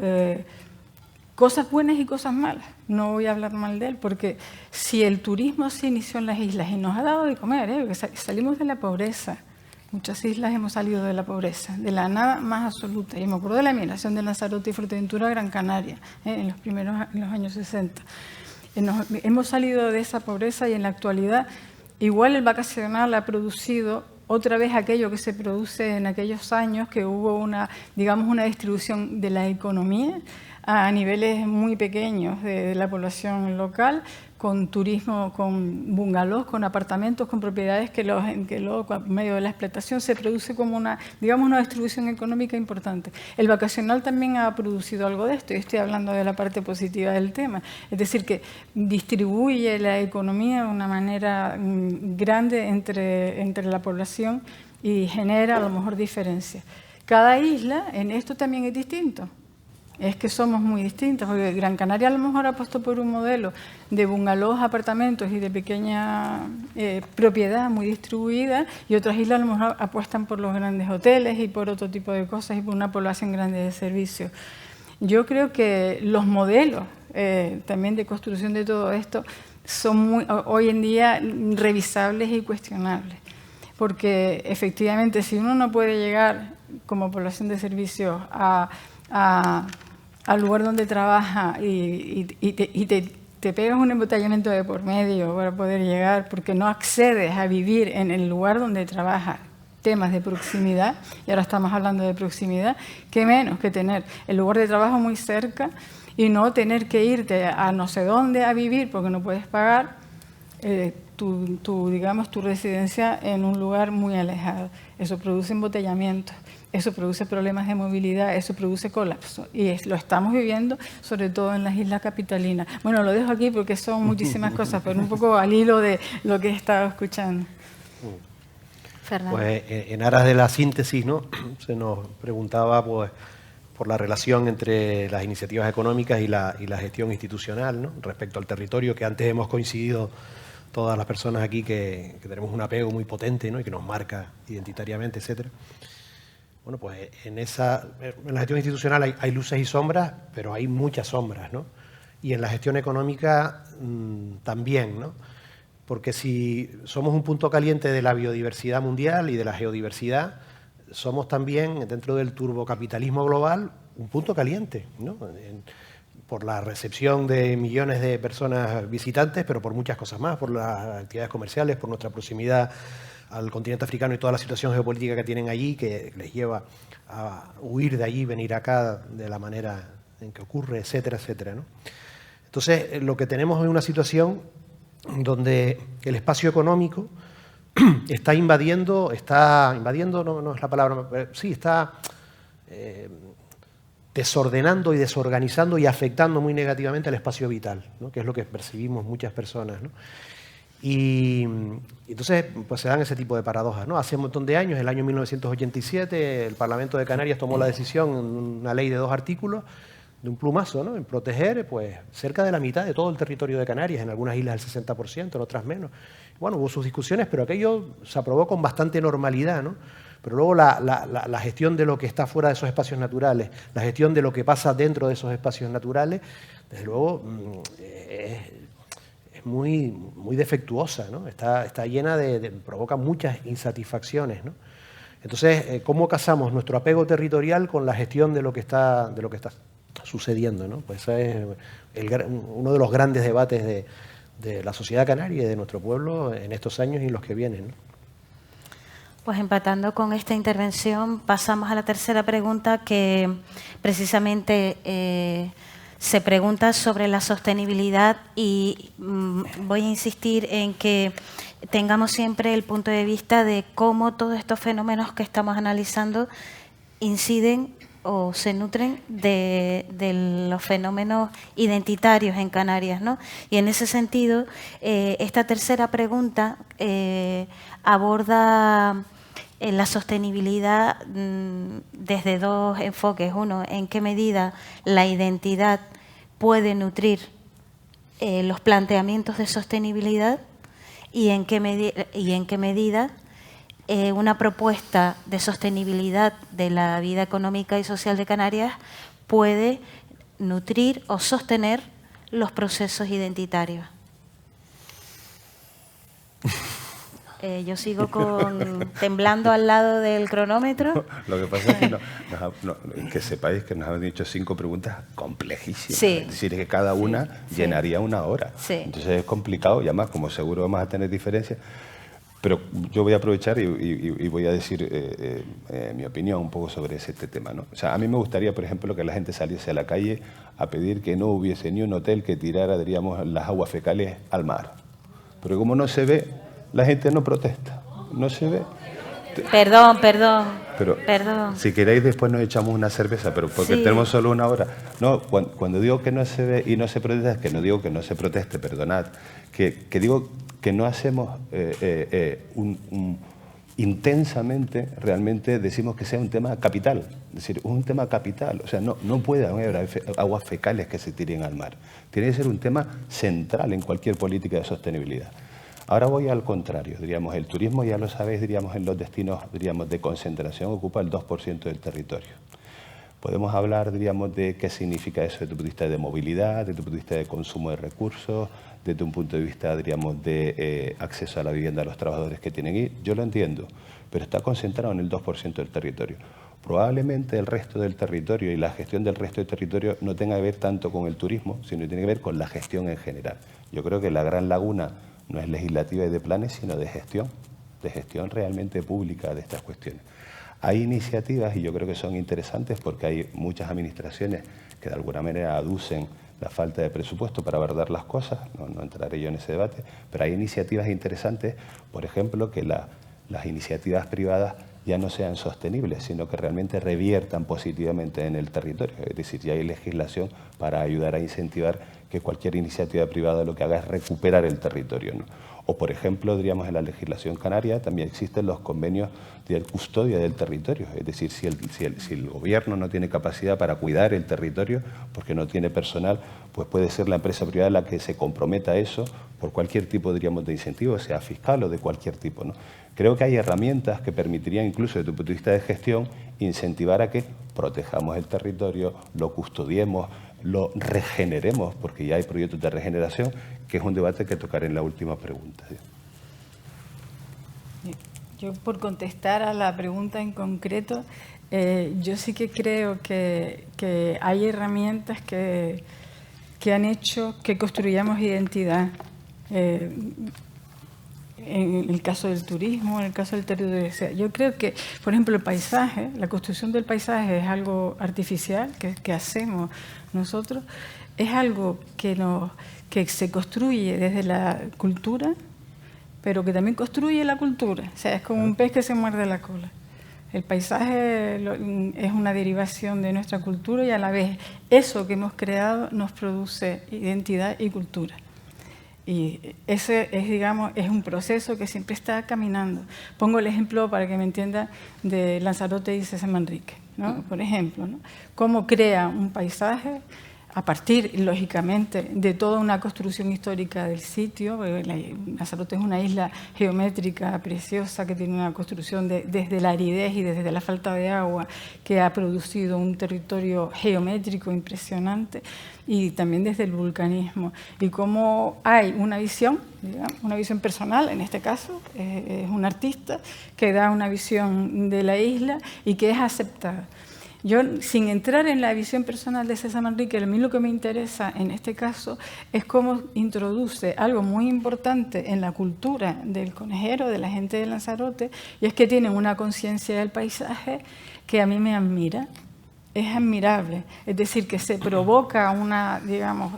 cosas buenas y cosas malas. No voy a hablar mal de él, porque si el turismo se inició en las islas y nos ha dado de comer, porque salimos de la pobreza, muchas islas hemos salido de la pobreza, de la nada más absoluta. Y me acuerdo de la migración de Lanzarote y Fuerteventura a Gran Canaria, en los años 60. Hemos salido de esa pobreza, y en la actualidad igual el vacacional ha producido otra vez aquello que se produce en aquellos años, que hubo una distribución de la economía a niveles muy pequeños de la población local, con turismo, con bungalows, con apartamentos, con propiedades que luego, por medio de la explotación, se produce como una distribución económica importante. El vacacional también ha producido algo de esto, y estoy hablando de la parte positiva del tema. Es decir, que distribuye la economía de una manera grande entre la población y genera a lo mejor diferencias. Cada isla en esto también es distinto. Es que somos muy distintos, porque Gran Canaria a lo mejor ha puesto por un modelo de bungalows, apartamentos y de pequeña propiedad muy distribuida, y otras islas a lo mejor apuestan por los grandes hoteles y por otro tipo de cosas y por una población grande de servicios. Yo creo que los modelos también de construcción de todo esto son hoy en día revisables y cuestionables, porque efectivamente si uno no puede llegar como población de servicios al lugar donde trabaja y te pegas un embotellamiento de por medio para poder llegar, porque no accedes a vivir en el lugar donde trabajas, temas de proximidad, y ahora estamos hablando de proximidad, qué menos que tener el lugar de trabajo muy cerca y no tener que irte a no sé dónde a vivir porque no puedes pagar tu residencia en un lugar muy alejado. Eso produce embotellamientos. Eso produce problemas de movilidad, eso produce colapso, y lo estamos viviendo sobre todo en las islas capitalinas. Bueno, lo dejo aquí porque son muchísimas cosas, pero un poco al hilo de lo que he estado escuchando. Fernando. Pues en aras de la síntesis, ¿no?, se nos preguntaba pues por la relación entre las iniciativas económicas y la gestión institucional, ¿no?, respecto al territorio, que antes hemos coincidido todas las personas aquí que tenemos un apego muy potente, ¿no?, y que nos marca identitariamente, etcétera. Bueno, pues en la gestión institucional hay luces y sombras, pero hay muchas sombras, ¿no? Y en la gestión económica también, ¿no? Porque si somos un punto caliente de la biodiversidad mundial y de la geodiversidad, somos también, dentro del turbocapitalismo global, un punto caliente, ¿no? Por la recepción de millones de personas visitantes, pero por muchas cosas más, por las actividades comerciales, por nuestra proximidad al continente africano y toda la situación geopolítica que tienen allí, que les lleva a huir de allí, venir acá de la manera en qué ocurre, etcétera, etcétera, ¿no? Entonces, lo que tenemos es una situación donde el espacio económico está invadiendo, no es la palabra, pero sí, está desordenando y desorganizando y afectando muy negativamente al espacio vital, ¿no? Que es lo que percibimos muchas personas, ¿no? Y entonces pues se dan ese tipo de paradojas, ¿no? Hace un montón de años, el año 1987, el Parlamento de Canarias tomó la decisión, una ley de 2 artículos, de un plumazo, ¿no? En proteger pues cerca de la mitad de todo el territorio de Canarias, en algunas islas el 60%, en otras menos. Bueno, hubo sus discusiones, pero aquello se aprobó con bastante normalidad, ¿no? Pero luego la gestión de lo que está fuera de esos espacios naturales, la gestión de lo que pasa dentro de esos espacios naturales, desde luego es muy defectuosa, ¿no? Está llena provoca muchas insatisfacciones, ¿no? Entonces, ¿cómo casamos nuestro apego territorial con la gestión de lo que está sucediendo, ¿no? Pues ese es uno de los grandes debates de la sociedad canaria y de nuestro pueblo en estos años y los que vienen, ¿no? Pues empatando con esta intervención, pasamos a la tercera pregunta, que precisamente se pregunta sobre la sostenibilidad, y voy a insistir en que tengamos siempre el punto de vista de cómo todos estos fenómenos que estamos analizando inciden o se nutren de los fenómenos identitarios en Canarias, ¿no? Y en ese sentido, esta tercera pregunta aborda la sostenibilidad desde 2 enfoques. Uno, en qué medida la identidad puede nutrir los planteamientos de sostenibilidad, y en qué medida una propuesta de sostenibilidad de la vida económica y social de Canarias puede nutrir o sostener los procesos identitarios. Yo sigo temblando al lado del cronómetro. Lo que pasa es que, que sepáis que nos han dicho 5 preguntas complejísimas. Sí. Es decir, que cada una llenaría una hora. Sí. Entonces es complicado, y además, como seguro vamos a tener diferencias. Pero yo voy a aprovechar y voy a decir mi opinión un poco sobre este tema, ¿no? O sea, a mí me gustaría, por ejemplo, que la gente saliese a la calle a pedir que no hubiese ni un hotel que tirara, diríamos, las aguas fecales al mar. Pero como no se ve, la gente no protesta, no se ve. Perdón. Si queréis después nos echamos una cerveza, pero porque tenemos solo una hora. No, cuando digo que no se ve y no se protesta, es que no digo que no se proteste, perdonad, que digo que no hacemos intensamente, realmente decimos que sea un tema capital, es decir, un tema capital, o sea, no puede haber aguas fecales que se tiren al mar, tiene que ser un tema central en cualquier política de sostenibilidad. Ahora voy al contrario, diríamos, el turismo, ya lo sabéis, diríamos, en los destinos, diríamos, de concentración ocupa el 2% del territorio. Podemos hablar, diríamos, de qué significa eso desde tu punto de vista de movilidad, desde tu punto de vista de consumo de recursos, desde un punto de vista, diríamos, de acceso a la vivienda a los trabajadores que tienen ahí. Yo lo entiendo, pero está concentrado en el 2% del territorio. Probablemente el resto del territorio y la gestión del resto del territorio no tenga que ver tanto con el turismo, sino tiene que ver con la gestión en general. Yo creo que la gran laguna no es legislativa y de planes, sino de gestión realmente pública de estas cuestiones. Hay iniciativas, y yo creo que son interesantes, porque hay muchas administraciones que de alguna manera aducen la falta de presupuesto para abordar las cosas, no entraré yo en ese debate, pero hay iniciativas interesantes, por ejemplo, que las iniciativas privadas ya no sean sostenibles, sino que realmente reviertan positivamente en el territorio. Es decir, ya hay legislación para ayudar a incentivar que cualquier iniciativa privada lo que haga es recuperar el territorio, ¿no? O, por ejemplo, diríamos, en la legislación canaria también existen los convenios de custodia del territorio. Es decir, si el gobierno no tiene capacidad para cuidar el territorio porque no tiene personal, pues puede ser la empresa privada la que se comprometa a eso por cualquier tipo, diríamos, de incentivo, sea fiscal o de cualquier tipo, ¿no? Creo que hay herramientas que permitirían, incluso desde tu punto de vista de gestión, incentivar a que protejamos el territorio, lo custodiemos, lo regeneremos, porque ya hay proyectos de regeneración, que es un debate que tocaré en la última pregunta. ¿Sí? Yo, por contestar a la pregunta en concreto, yo sí que creo que hay herramientas que han hecho que construyamos identidad. en el caso del turismo, en el caso del territorio. Yo creo que, por ejemplo, el paisaje, la construcción del paisaje es algo artificial que hacemos nosotros, es algo que se construye desde la cultura, pero que también construye la cultura. O sea, es como un pez que se muerde la cola. El paisaje es una derivación de nuestra cultura y a la vez eso que hemos creado nos produce identidad y cultura. Y ese es, digamos, es un proceso que siempre está caminando. Pongo el ejemplo para que me entienda de Lanzarote y César Manrique, ¿no? Por ejemplo, ¿no? Cómo crea un paisaje a partir, lógicamente, de toda una construcción histórica del sitio. Lanzarote es una isla geométrica preciosa que tiene una construcción desde la aridez y desde la falta de agua que ha producido un territorio geométrico impresionante, y también desde el vulcanismo. Y cómo hay una visión, digamos, una visión personal, en este caso, es un artista que da una visión de la isla y que es aceptada. Yo, sin entrar en la visión personal de César Manrique, a mí lo que me interesa en este caso es cómo introduce algo muy importante en la cultura del conejero, de la gente de Lanzarote, y es que tienen una conciencia del paisaje que a mí me admira. Es admirable, es decir, que se provoca una, digamos,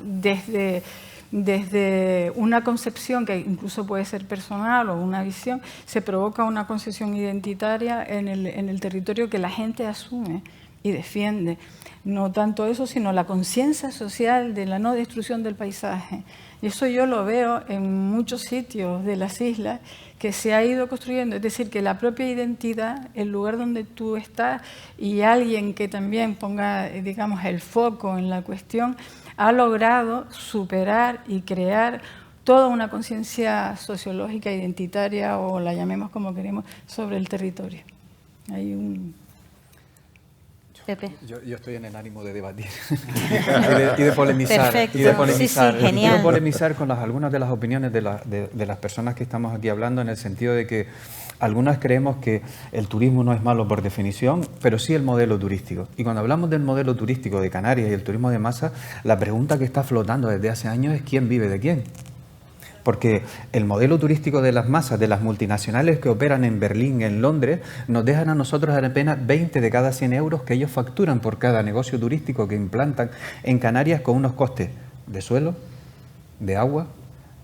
desde una concepción que incluso puede ser personal o una visión, se provoca una concepción identitaria en el territorio que la gente asume y defiende. No tanto eso, sino la conciencia social de la no destrucción del paisaje. Y eso yo lo veo en muchos sitios de las islas que se ha ido construyendo. Es decir, que la propia identidad, el lugar donde tú estás, y alguien que también ponga, digamos, el foco en la cuestión, ha logrado superar y crear toda una conciencia sociológica, identitaria, o la llamemos como queremos, sobre el territorio. Hay un... Pepe. Yo estoy en el ánimo de debatir y de polemizar. Perfecto. Y de polemizar. Sí, genial. Quiero polemizar con algunas de las opiniones de las personas que estamos aquí hablando, en el sentido de que algunas creemos que el turismo no es malo por definición, pero sí el modelo turístico. Y cuando hablamos del modelo turístico de Canarias y el turismo de masa, la pregunta que está flotando desde hace años es ¿quién vive de quién? Porque el modelo turístico de las masas, de las multinacionales que operan en Berlín, en Londres, nos dejan a nosotros apenas 20 de cada 100 euros que ellos facturan por cada negocio turístico que implantan en Canarias, con unos costes de suelo, de agua,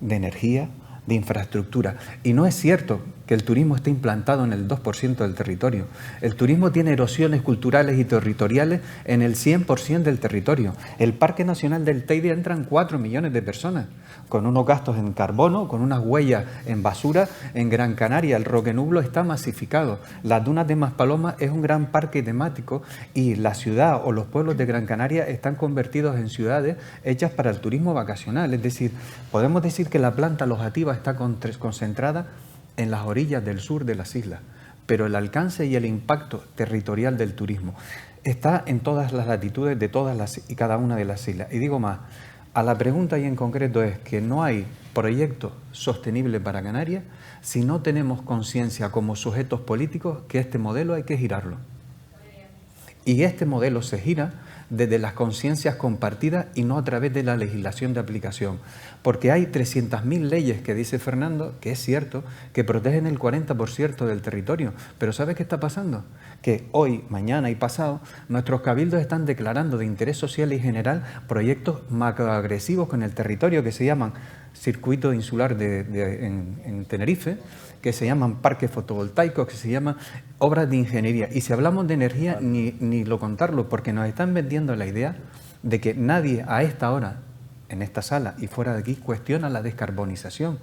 de energía, de infraestructura. Y no es cierto que el turismo esté implantado en el 2% del territorio. El turismo tiene erosiones culturales y territoriales en el 100% del territorio. El Parque Nacional del Teide entran 4 millones de personas, con unos gastos en carbono, con unas huellas en basura. En Gran Canaria el Roque Nublo está masificado. Las dunas de Maspalomas es un gran parque temático, y la ciudad o los pueblos de Gran Canaria están convertidos en ciudades hechas para el turismo vacacional. Es decir, podemos decir que la planta alojativa está concentrada en las orillas del sur de las islas, pero el alcance y el impacto territorial del turismo está en todas las latitudes de todas y cada una de las islas. Y digo más, a la pregunta y en concreto es que no hay proyecto sostenible para Canarias si no tenemos conciencia como sujetos políticos que este modelo hay que girarlo. Y este modelo se gira desde las conciencias compartidas y no a través de la legislación de aplicación. Porque hay 300.000 leyes, que dice Fernando, que es cierto, que protegen el 40% del territorio. Pero ¿sabes qué está pasando? Que hoy, mañana y pasado, nuestros cabildos están declarando de interés social y general proyectos macroagresivos con el territorio que se llaman Circuito Insular en Tenerife, que se llaman parques fotovoltaicos, que se llaman obras de ingeniería. Y si hablamos de energía, ni lo contarlo, porque nos están vendiendo la idea de que nadie a esta hora, en esta sala y fuera de aquí, cuestiona la descarbonización.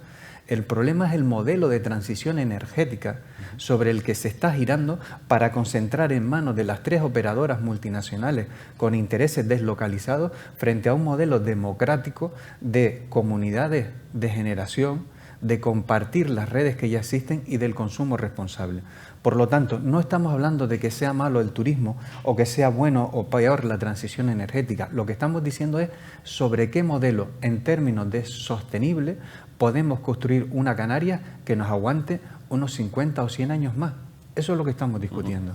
El problema es el modelo de transición energética sobre el que se está girando para concentrar en manos de las 3 operadoras multinacionales con intereses deslocalizados frente a un modelo democrático de comunidades de generación, de compartir las redes que ya existen y del consumo responsable. Por lo tanto, no estamos hablando de que sea malo el turismo o que sea bueno o peor la transición energética. Lo que estamos diciendo es sobre qué modelo, en términos de sostenible, podemos construir una Canarias que nos aguante unos 50 o 100 años más. Eso es lo que estamos discutiendo.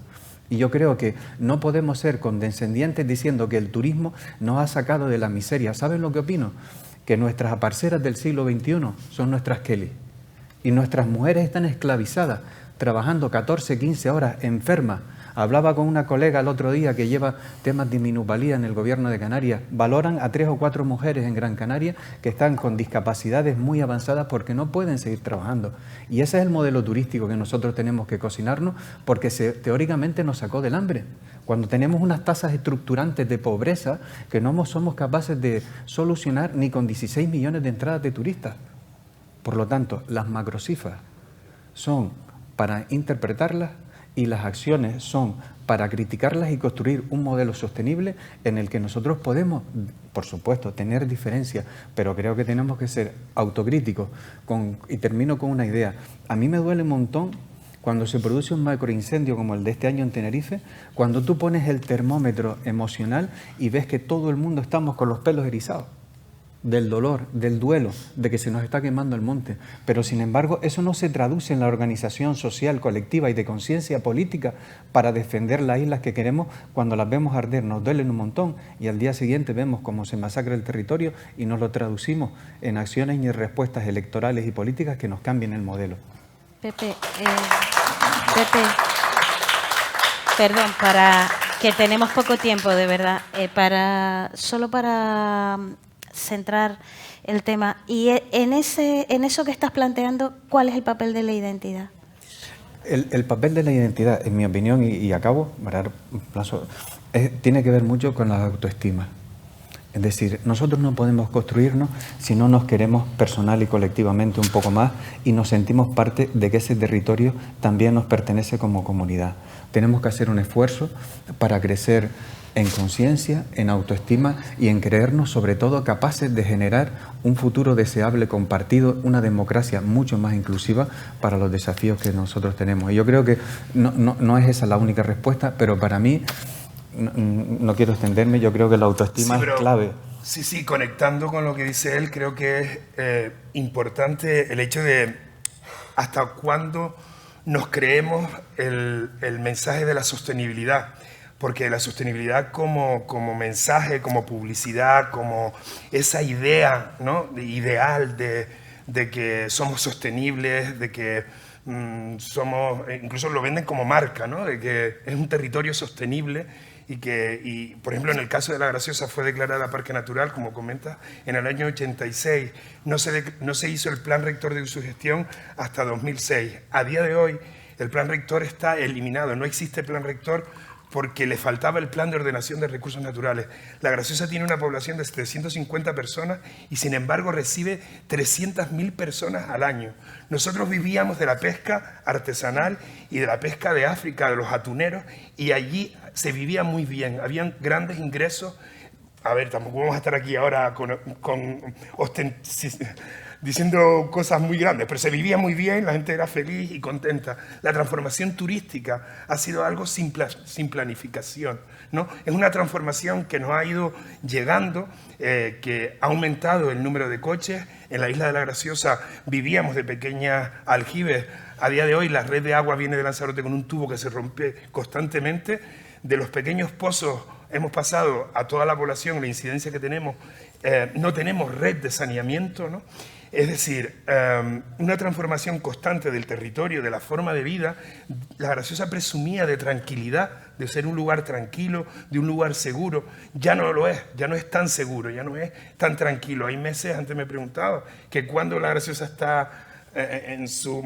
Y yo creo que no podemos ser condescendientes diciendo que el turismo nos ha sacado de la miseria. ¿Saben lo que opino? Que nuestras aparceras del siglo XXI son nuestras Kelly. y nuestras mujeres están esclavizadas, trabajando 14, 15 horas, enfermas. Hablaba con una colega el otro día que lleva temas de minusvalía en el gobierno de Canarias. Valoran a 3 o 4 mujeres en Gran Canaria que están con discapacidades muy avanzadas porque no pueden seguir trabajando. Y ese es el modelo turístico que nosotros tenemos que cocinarnos, porque teóricamente nos sacó del hambre. Cuando tenemos unas tasas estructurantes de pobreza que no somos capaces de solucionar ni con 16 millones de entradas de turistas. Por lo tanto, las macrocifras son para interpretarlas y las acciones son para criticarlas y construir un modelo sostenible en el que nosotros podemos, por supuesto, tener diferencias, pero creo que tenemos que ser autocríticos. Y termino con una idea. A mí me duele un montón cuando se produce un macroincendio como el de este año en Tenerife, cuando tú pones el termómetro emocional y ves que todo el mundo estamos con los pelos erizados. Del dolor, del duelo, de que se nos está quemando el monte. Pero sin embargo, eso no se traduce en la organización social, colectiva y de conciencia política para defender las islas que queremos. Cuando las vemos arder nos duelen un montón y al día siguiente vemos cómo se masacra el territorio y nos lo traducimos en acciones y respuestas electorales y políticas que nos cambien el modelo. Pepe, perdón, para que tenemos poco tiempo, de verdad, solo para centrar el tema. Y en eso que estás planteando, ¿cuál es el papel de la identidad? El papel de la identidad, en mi opinión, y acabo, tiene que ver mucho con la autoestima. Es decir, nosotros no podemos construirnos si no nos queremos personal y colectivamente un poco más y nos sentimos parte de que ese territorio también nos pertenece como comunidad. Tenemos que hacer un esfuerzo para crecer en conciencia, en autoestima y en creernos sobre todo capaces de generar un futuro deseable compartido, una democracia mucho más inclusiva para los desafíos que nosotros tenemos. Y yo creo que no es esa la única respuesta, pero para mí, no quiero extenderme, yo creo que la autoestima es clave. Sí, conectando con lo que dice él, creo que es importante el hecho de hasta cuándo nos creemos el mensaje de la sostenibilidad. Porque la sostenibilidad como mensaje, como publicidad, como esa idea, ¿no? Ideal de que somos sostenibles, de que somos, incluso lo venden como marca, ¿no? De que es un territorio sostenible y por ejemplo, en el caso de La Graciosa fue declarada Parque Natural, como comenta, en el año 86. No se hizo el plan rector de su gestión hasta 2006. A día de hoy, el plan rector está eliminado, no existe plan rector porque le faltaba el plan de ordenación de recursos naturales. La Graciosa tiene una población de 750 personas y sin embargo recibe 300.000 personas al año. Nosotros vivíamos de la pesca artesanal y de la pesca de África, de los atuneros, y allí se vivía muy bien, habían grandes ingresos. A ver, tampoco vamos a estar aquí ahora diciendo cosas muy grandes, pero se vivía muy bien, la gente era feliz y contenta. La transformación turística ha sido algo sin planificación, ¿no? Es una transformación que nos ha ido llegando, que ha aumentado el número de coches. En la isla de La Graciosa vivíamos de pequeñas aljibes. A día de hoy la red de agua viene de Lanzarote con un tubo que se rompe constantemente. De los pequeños pozos hemos pasado a toda la población, la incidencia que tenemos, no tenemos red de saneamiento, ¿no? Es decir, una transformación constante del territorio, de la forma de vida. La Graciosa presumía de tranquilidad, de ser un lugar tranquilo, de un lugar seguro. Ya no lo es, ya no es tan seguro, ya no es tan tranquilo. Hay meses, antes me preguntaba, que cuando La Graciosa está en su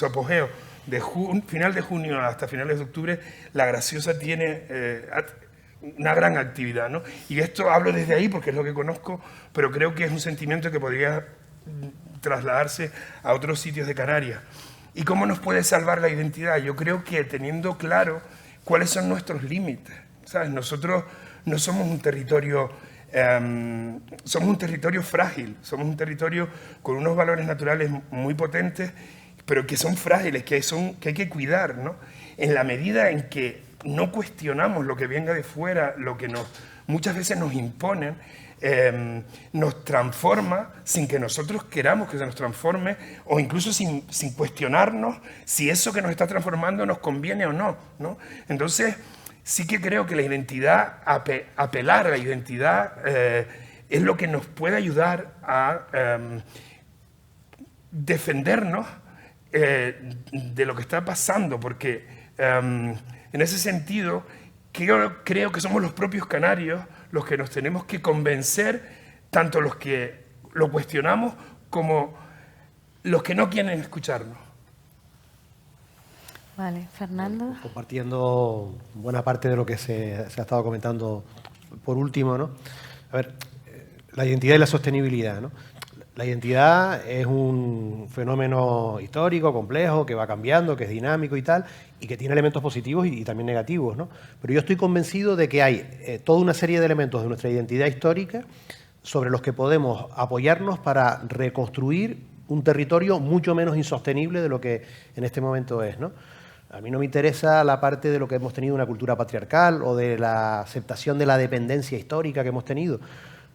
apogeo, de final de junio hasta finales de octubre, La Graciosa tiene una gran actividad, ¿no? Y esto hablo desde ahí porque es lo que conozco, pero creo que es un sentimiento que podría trasladarse a otros sitios de Canarias. ¿Y cómo nos puede salvar la identidad? Yo creo que teniendo claro cuáles son nuestros límites, ¿sabes? Nosotros no somos un territorio, somos un territorio frágil, somos un territorio con unos valores naturales muy potentes, pero que son frágiles, que hay que cuidar, ¿no? En la medida en que no cuestionamos lo que venga de fuera, lo que muchas veces nos imponen, nos transforma sin que nosotros queramos que se nos transforme, o incluso sin cuestionarnos si eso que nos está transformando nos conviene o no, ¿no? Entonces, sí que creo que la identidad, apelar a la identidad, es lo que nos puede ayudar a defendernos de lo que está pasando, porque en ese sentido creo que somos los propios canarios los que nos tenemos que convencer, tanto los que lo cuestionamos como los que no quieren escucharnos. Vale, Fernando. Compartiendo buena parte de lo que se ha estado comentando por último, ¿no? A ver, la identidad y la sostenibilidad, ¿no? La identidad es un fenómeno histórico, complejo, que va cambiando, que es dinámico y tal, y que tiene elementos positivos y también negativos, ¿no? Pero yo estoy convencido de que hay toda una serie de elementos de nuestra identidad histórica sobre los que podemos apoyarnos para reconstruir un territorio mucho menos insostenible de lo que en este momento es, ¿no? A mí no me interesa la parte de lo que hemos tenido una cultura patriarcal o de la aceptación de la dependencia histórica que hemos tenido,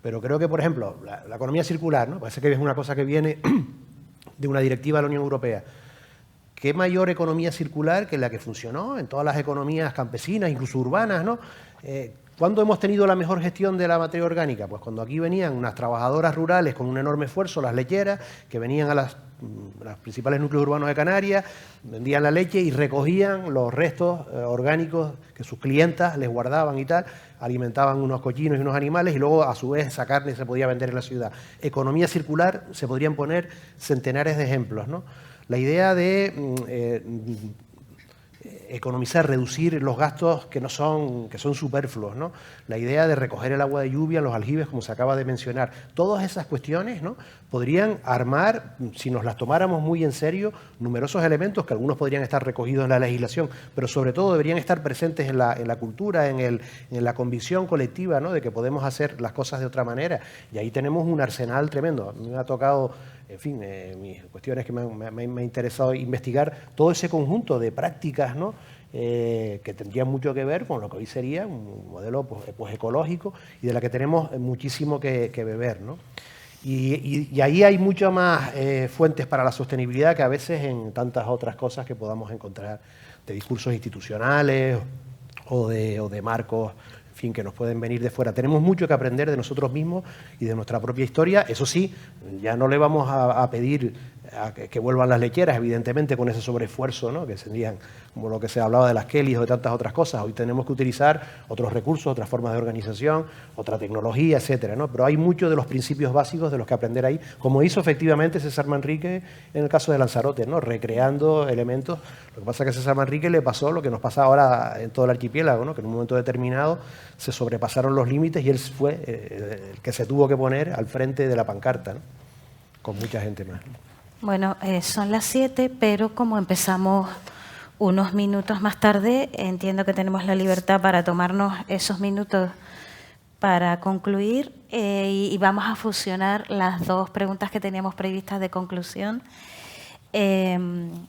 pero creo que, por ejemplo, la economía circular, ¿no? Parece que es una cosa que viene de una directiva de la Unión Europea. ¿Qué mayor economía circular que la que funcionó en todas las economías campesinas, incluso urbanas, ¿no? ¿Cuándo hemos tenido la mejor gestión de la materia orgánica? Pues cuando aquí venían unas trabajadoras rurales con un enorme esfuerzo, las lecheras, que venían a los principales núcleos urbanos de Canarias, vendían la leche y recogían los restos orgánicos que sus clientas les guardaban y tal, alimentaban unos cochinos y unos animales y luego a su vez esa carne se podía vender en la ciudad. Economía circular, se podrían poner centenares de ejemplos, ¿no? La idea de economizar, reducir los gastos que son superfluos, ¿no? La idea de recoger el agua de lluvia en los aljibes, como se acaba de mencionar. Todas esas cuestiones, ¿no?, podrían armar, si nos las tomáramos muy en serio, numerosos elementos que algunos podrían estar recogidos en la legislación, pero sobre todo deberían estar presentes en la cultura, en la convicción colectiva, ¿no?, de que podemos hacer las cosas de otra manera. Y ahí tenemos un arsenal tremendo. A mí me ha tocado, en fin, mis cuestiones que me ha interesado investigar todo ese conjunto de prácticas, ¿no?, que tendrían mucho que ver con lo que hoy sería un modelo pues ecológico y de la que tenemos muchísimo que beber, ¿no? Y ahí hay muchas más fuentes para la sostenibilidad que a veces en tantas otras cosas que podamos encontrar de discursos institucionales o de marcos, en fin, que nos pueden venir de fuera. Tenemos mucho que aprender de nosotros mismos y de nuestra propia historia. Eso sí, ya no le vamos a pedir a que vuelvan las lecheras, evidentemente, con ese sobreesfuerzo, ¿no?, que serían como lo que se hablaba de las Kellys o de tantas otras cosas. Hoy tenemos que utilizar otros recursos, otras formas de organización, otra tecnología, etcétera, ¿no? Pero hay muchos de los principios básicos de los que aprender ahí, como hizo efectivamente César Manrique en el caso de Lanzarote, ¿no?, recreando elementos. Lo que pasa es que a César Manrique le pasó lo que nos pasa ahora en todo el archipiélago, ¿no?, que en un momento determinado se sobrepasaron los límites y él fue el que se tuvo que poner al frente de la pancarta, ¿no?, con mucha gente más. Bueno, son las 7, pero como empezamos unos minutos más tarde, entiendo que tenemos la libertad para tomarnos esos minutos para concluir y vamos a fusionar las dos preguntas que teníamos previstas de conclusión. En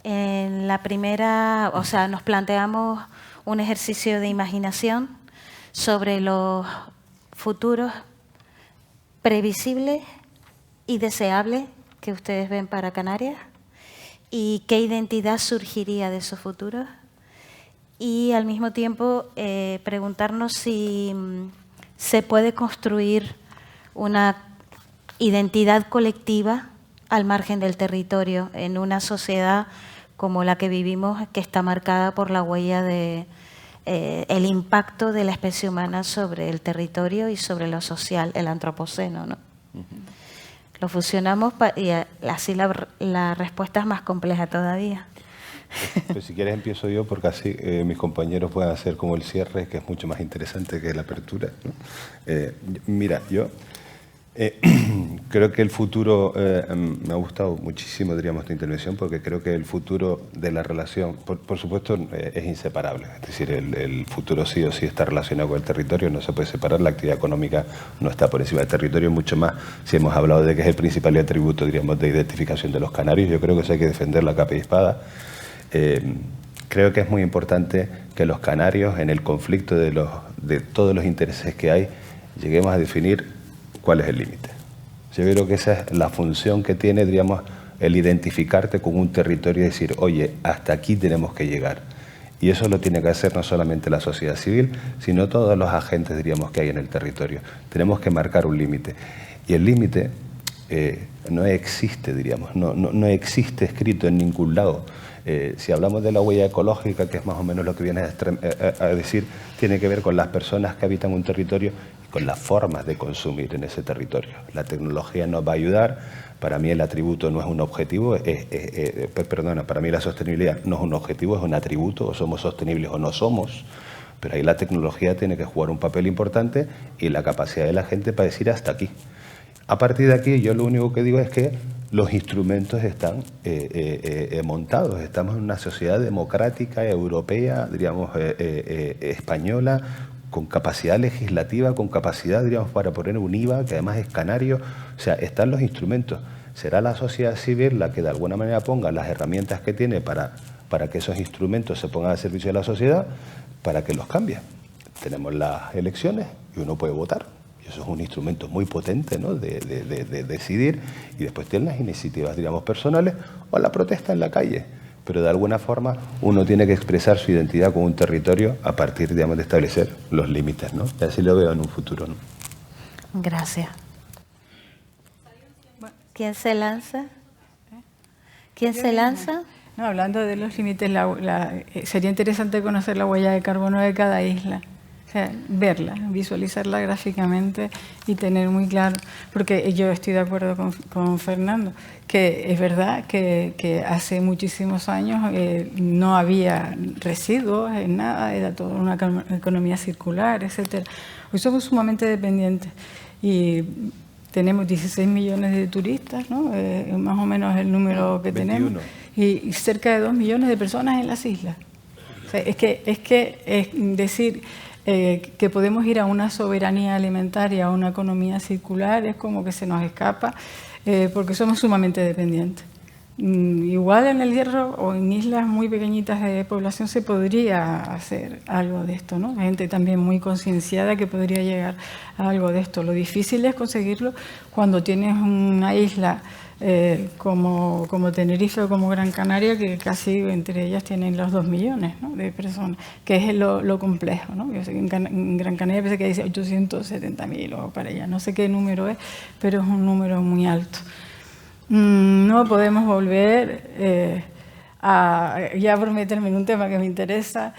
la primera, o sea, nos planteamos un ejercicio de imaginación sobre los futuros previsibles y deseables que ustedes ven para Canarias y qué identidad surgiría de esos futuros. Y al mismo tiempo preguntarnos si se puede construir una identidad colectiva al margen del territorio en una sociedad como la que vivimos, que está marcada por la huella de el impacto de la especie humana sobre el territorio y sobre lo social, el antropoceno, ¿no? Lo fusionamos y así la respuesta es más compleja todavía. Pues si quieres empiezo yo, porque así mis compañeros pueden hacer como el cierre, que es mucho más interesante que la apertura, ¿no? Mira, yo creo que el futuro, me ha gustado muchísimo, diríamos, tu intervención, porque creo que el futuro de la relación, por supuesto, es inseparable. Es decir, el futuro sí o sí está relacionado con el territorio, no se puede separar, la actividad económica no está por encima del territorio, mucho más si hemos hablado de que es el principal atributo, diríamos, de identificación de los canarios. Yo creo que eso hay que defender la capa y espada. Creo que es muy importante que los canarios, en el conflicto de todos los intereses que hay, lleguemos a definir cuál es el límite. Yo creo que esa es la función que tiene, diríamos, el identificarte con un territorio y decir, oye, hasta aquí tenemos que llegar. Y eso lo tiene que hacer no solamente la sociedad civil, sino todos los agentes, diríamos, que hay en el territorio. Tenemos que marcar un límite. Y el límite no existe, diríamos, no existe escrito en ningún lado. Si hablamos de la huella ecológica, que es más o menos lo que viene a decir, tiene que ver con las personas que habitan un territorio y con las formas de consumir en ese territorio. La tecnología nos va a ayudar. Para mí el atributo no es un objetivo, para mí la sostenibilidad no es un objetivo, es un atributo, o somos sostenibles o no somos. Pero ahí la tecnología tiene que jugar un papel importante y la capacidad de la gente para decir hasta aquí. A partir de aquí, yo lo único que digo es que los instrumentos están montados. Estamos en una sociedad democrática, europea, diríamos, española, con capacidad legislativa, con capacidad, diríamos, para poner un IVA, que además es canario. O sea, están los instrumentos. Será la sociedad civil la que de alguna manera ponga las herramientas que tiene para que esos instrumentos se pongan al servicio de la sociedad, para que los cambie. Tenemos las elecciones y uno puede votar. Y eso es un instrumento muy potente, ¿no?, de decidir. Y después tienen las iniciativas, digamos, personales o la protesta en la calle. Pero de alguna forma uno tiene que expresar su identidad con un territorio a partir, digamos, de establecer los límites, ¿no? Y así lo veo en un futuro, ¿no? Gracias. ¿Quién se lanza? ¿Quién se lanza? No, hablando de los límites, sería interesante conocer la huella de carbono de cada isla. O sea, verla, visualizarla gráficamente y tener muy claro, porque yo estoy de acuerdo con Fernando, que es verdad que hace muchísimos años no había residuos en nada, era toda una economía circular, etcétera. Hoy somos sumamente dependientes y tenemos 16 millones de turistas, ¿no? Más o menos el número que 21. tenemos, y cerca de 2 millones de personas en las islas. O sea, es decir que podemos ir a una soberanía alimentaria, a una economía circular, es como que se nos escapa, porque somos sumamente dependientes. Igual en el Hierro o en islas muy pequeñitas de población se podría hacer algo de esto, ¿no? Gente también muy concienciada que podría llegar a algo de esto. Lo difícil es conseguirlo cuando tienes una isla como Tenerife o como Gran Canaria, que casi entre ellas tienen los 2 millones, ¿no?, de personas, que es lo complejo, ¿no? Yo sé que en Gran Canaria parece que dice 870.000 o para allá, no sé qué número es, pero es un número muy alto. No podemos volver ya por meterme en un tema que me interesa.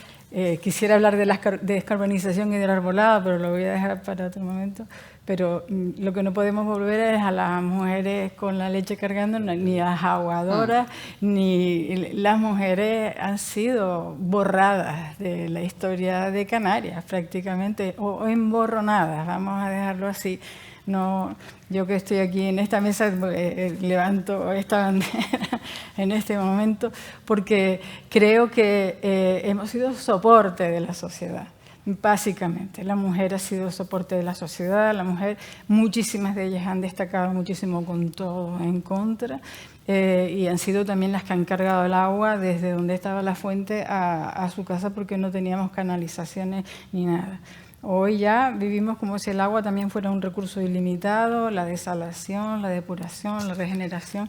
Quisiera hablar de la descarbonización y del arbolado, pero lo voy a dejar para otro momento. Pero lo que no podemos volver es a las mujeres con la leche cargando, ni a las aguadoras, ni las mujeres han sido borradas de la historia de Canarias prácticamente, o emborronadas, vamos a dejarlo así. No, yo que estoy aquí en esta mesa levanto esta bandera en este momento porque creo que hemos sido soporte de la sociedad. Básicamente, la mujer ha sido soporte de la sociedad, la mujer, muchísimas de ellas han destacado muchísimo con todo en contra, y han sido también las que han cargado el agua desde donde estaba la fuente a su casa porque no teníamos canalizaciones ni nada. Hoy ya vivimos como si el agua también fuera un recurso ilimitado, la desalación, la depuración, la regeneración,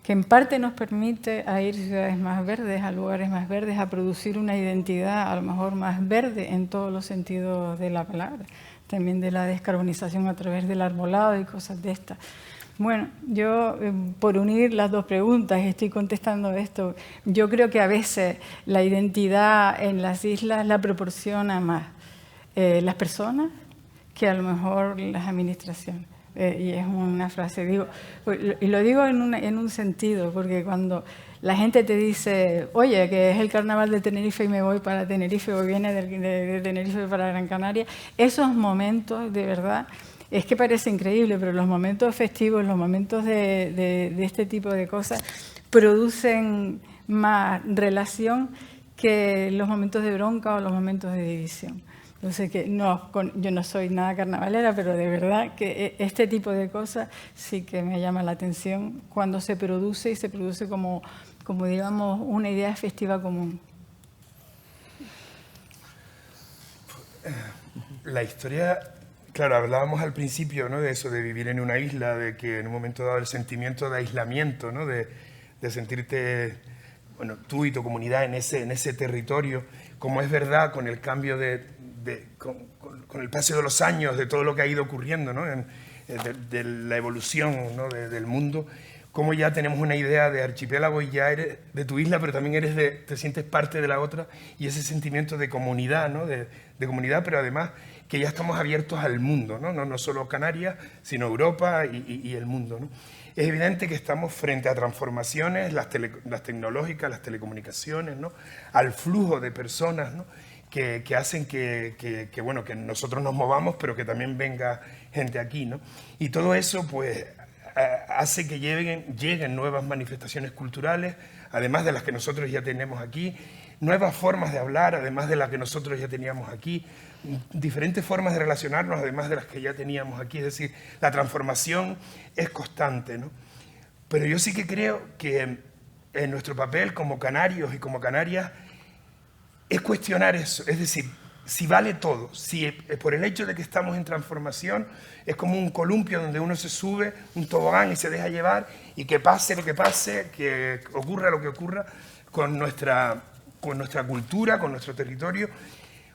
que en parte nos permite a ir a ciudades más verdes, a lugares más verdes, a producir una identidad a lo mejor más verde en todos los sentidos de la palabra, también de la descarbonización a través del arbolado y cosas de estas. Bueno, yo por unir las dos preguntas, estoy contestando esto, yo creo que a veces la identidad en las islas la proporciona más las personas que a lo mejor las administraciones. Y es una frase, digo, y lo digo en un sentido, porque cuando la gente te dice, oye, que es el carnaval de Tenerife y me voy para Tenerife, o viene de Tenerife para Gran Canaria, esos momentos, de verdad, es que parece increíble, pero los momentos festivos, los momentos de este tipo de cosas, producen más relación que los momentos de bronca o los momentos de división. Entonces, yo no soy nada carnavalera, pero de verdad que este tipo de cosas sí que me llama la atención cuando se produce y se produce como digamos, una idea festiva común. La historia, claro, hablábamos al principio, ¿no?, de eso, de vivir en una isla, de que en un momento dado el sentimiento de aislamiento, ¿no?, de sentirte, bueno, tú y tu comunidad en ese territorio, como es verdad con el cambio con el paso de los años, de todo lo que ha ido ocurriendo, ¿no?, en de la evolución, ¿no? del mundo, cómo ya tenemos una idea de archipiélago y ya eres de tu isla, pero también te sientes parte de la otra, y ese sentimiento de comunidad, ¿no? de comunidad, pero además que ya estamos abiertos al mundo, no solo Canarias, sino Europa y el mundo, ¿no? Es evidente que estamos frente a transformaciones, las tecnológicas, las telecomunicaciones, ¿no? Al flujo de personas, ¿no? que hacen que nosotros nos movamos, pero que también venga gente aquí, ¿no? Y todo eso, pues, hace que lleguen nuevas manifestaciones culturales, además de las que nosotros ya tenemos aquí, nuevas formas de hablar, además de las que nosotros ya teníamos aquí, diferentes formas de relacionarnos, además de las que ya teníamos aquí. Es decir, la transformación es constante, ¿no? Pero yo sí que creo que en nuestro papel como canarios y como canarias es cuestionar eso, es decir, si vale todo, si por el hecho de que estamos en transformación es como un columpio donde uno se sube, un tobogán y se deja llevar, y que pase lo que pase, que ocurra lo que ocurra con nuestra cultura, con nuestro territorio,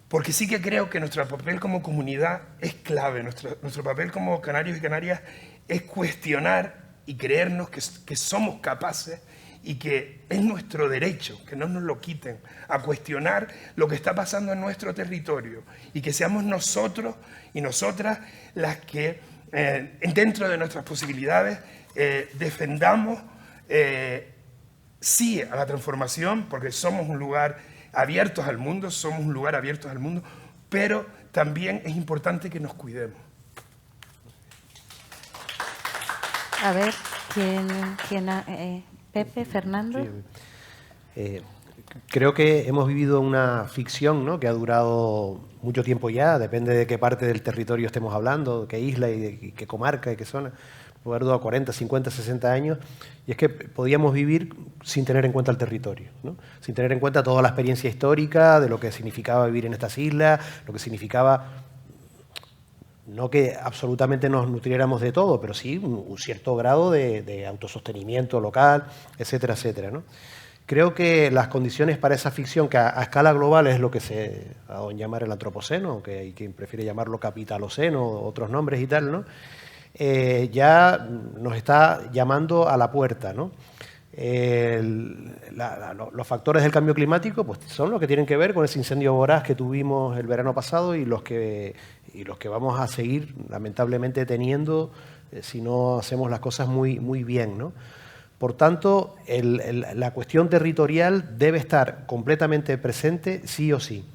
porque sí que creo que nuestro papel como comunidad es clave, nuestro papel como canarios y canarias es cuestionar y creernos que somos capaces y que es nuestro derecho, que no nos lo quiten, a cuestionar lo que está pasando en nuestro territorio, y que seamos nosotros y nosotras las que, dentro de nuestras posibilidades, defendamos sí a la transformación, porque somos un lugar abiertos al mundo, pero también es importante que nos cuidemos. A ver, Pepe, Fernando. Sí. Creo que hemos vivido una ficción, ¿no? Que ha durado mucho tiempo ya, depende de qué parte del territorio estemos hablando, qué isla y qué comarca y qué zona. Puede haber durado 40, 50, 60 años, y es que podíamos vivir sin tener en cuenta el territorio, ¿no? Sin tener en cuenta toda la experiencia histórica de lo que significaba vivir en estas islas, lo que significaba, no que absolutamente nos nutriéramos de todo, pero sí un cierto grado de autosostenimiento local, etcétera, etcétera, ¿no? Creo que las condiciones para esa ficción, que a escala global es lo que se ha dado en llamar el antropoceno, aunque hay quien prefiere llamarlo capitaloceno, otros nombres y tal, ¿no? Ya nos está llamando a la puerta, ¿no? Los factores del cambio climático, pues, son los que tienen que ver con ese incendio voraz que tuvimos el verano pasado, y los que vamos a seguir lamentablemente teniendo si no hacemos las cosas muy, muy bien, ¿no? Por tanto, la cuestión territorial debe estar completamente presente, sí o sí.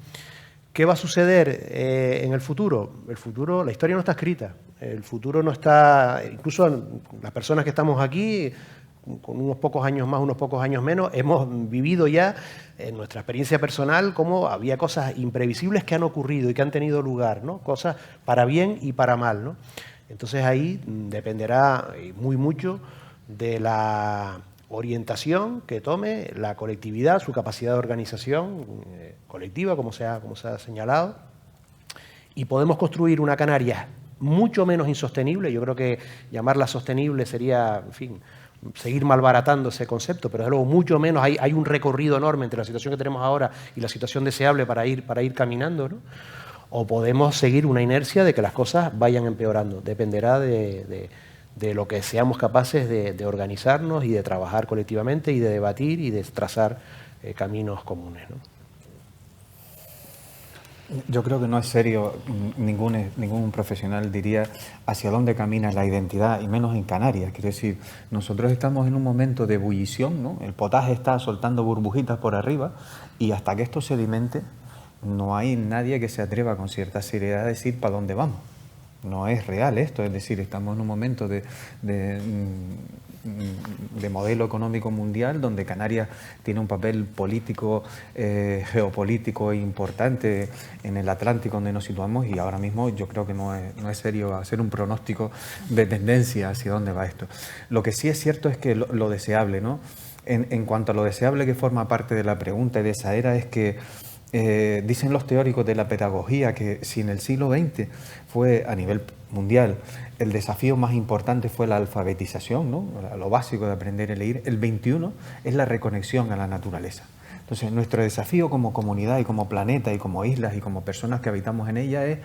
¿Qué va a suceder en el futuro? La historia no está escrita. El futuro no está... Incluso las personas que estamos aquí, con unos pocos años más, unos pocos años menos, hemos vivido ya en nuestra experiencia personal cómo había cosas imprevisibles que han ocurrido y que han tenido lugar, ¿no? Cosas para bien y para mal, ¿no? Entonces ahí dependerá muy mucho de la orientación que tome la colectividad, su capacidad de organización colectiva, como se ha señalado, y podemos construir una Canarias mucho menos insostenible. Yo creo que llamarla sostenible sería, en fin, seguir malbaratando ese concepto, pero desde luego mucho menos. Hay un recorrido enorme entre la situación que tenemos ahora y la situación deseable para ir caminando, ¿no? O podemos seguir una inercia de que las cosas vayan empeorando. Dependerá de lo que seamos capaces de organizarnos y de trabajar colectivamente y de debatir y de trazar caminos comunes, ¿no? Yo creo que no es serio, ningún profesional diría hacia dónde camina la identidad, y menos en Canarias. Quiero decir, nosotros estamos en un momento de ebullición, ¿no? El potaje está soltando burbujitas por arriba, y hasta que esto sedimente, no hay nadie que se atreva con cierta seriedad a decir para dónde vamos. No es real esto, es decir, estamos en un momento de modelo económico mundial donde Canarias tiene un papel político, geopolítico importante en el Atlántico donde nos situamos, y ahora mismo yo creo que no es serio hacer un pronóstico de tendencia hacia dónde va esto. Lo que sí es cierto es que lo deseable, ¿no? En cuanto a lo deseable, que forma parte de la pregunta y de esa era, es que dicen los teóricos de la pedagogía que si en el siglo XX fue a nivel mundial el desafío más importante fue la alfabetización, ¿no? Lo básico de aprender a leer, el XXI es la reconexión a la naturaleza. Entonces, nuestro desafío como comunidad y como planeta y como islas y como personas que habitamos en ella es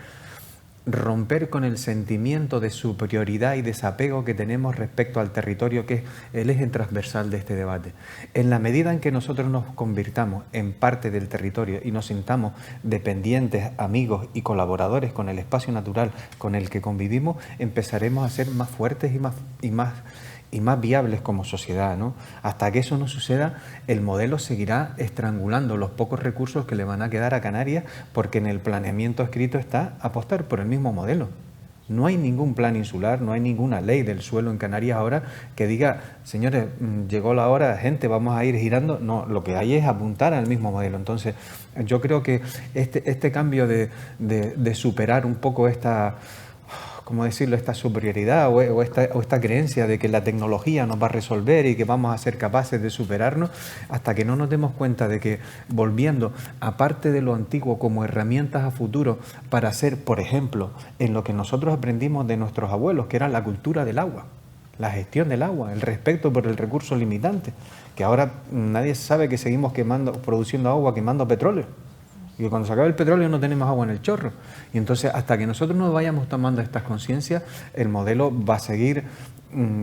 romper con el sentimiento de superioridad y desapego que tenemos respecto al territorio, que es el eje transversal de este debate. En la medida en que nosotros nos convirtamos en parte del territorio y nos sintamos dependientes, amigos y colaboradores con el espacio natural con el que convivimos, empezaremos a ser más fuertes y más viables como sociedad, ¿no? Hasta que eso no suceda, el modelo seguirá estrangulando los pocos recursos que le van a quedar a Canarias, porque en el planeamiento escrito está apostar por el mismo modelo. No hay ningún plan insular, no hay ninguna ley del suelo en Canarias ahora que diga, señores, llegó la hora, gente, vamos a ir girando. No, lo que hay es apuntar al mismo modelo. Entonces, yo creo que este cambio de superar un poco esta... ¿cómo decirlo?, esta superioridad o esta creencia de que la tecnología nos va a resolver y que vamos a ser capaces de superarnos, hasta que no nos demos cuenta de que volviendo a parte de lo antiguo como herramientas a futuro para hacer, por ejemplo, en lo que nosotros aprendimos de nuestros abuelos, que era la cultura del agua, la gestión del agua, el respeto por el recurso limitante, que ahora nadie sabe que seguimos produciendo agua, quemando petróleo. Y cuando se acabe el petróleo no tenemos agua en el chorro. Y entonces, hasta que nosotros nos vayamos tomando estas conciencias, el modelo va a seguir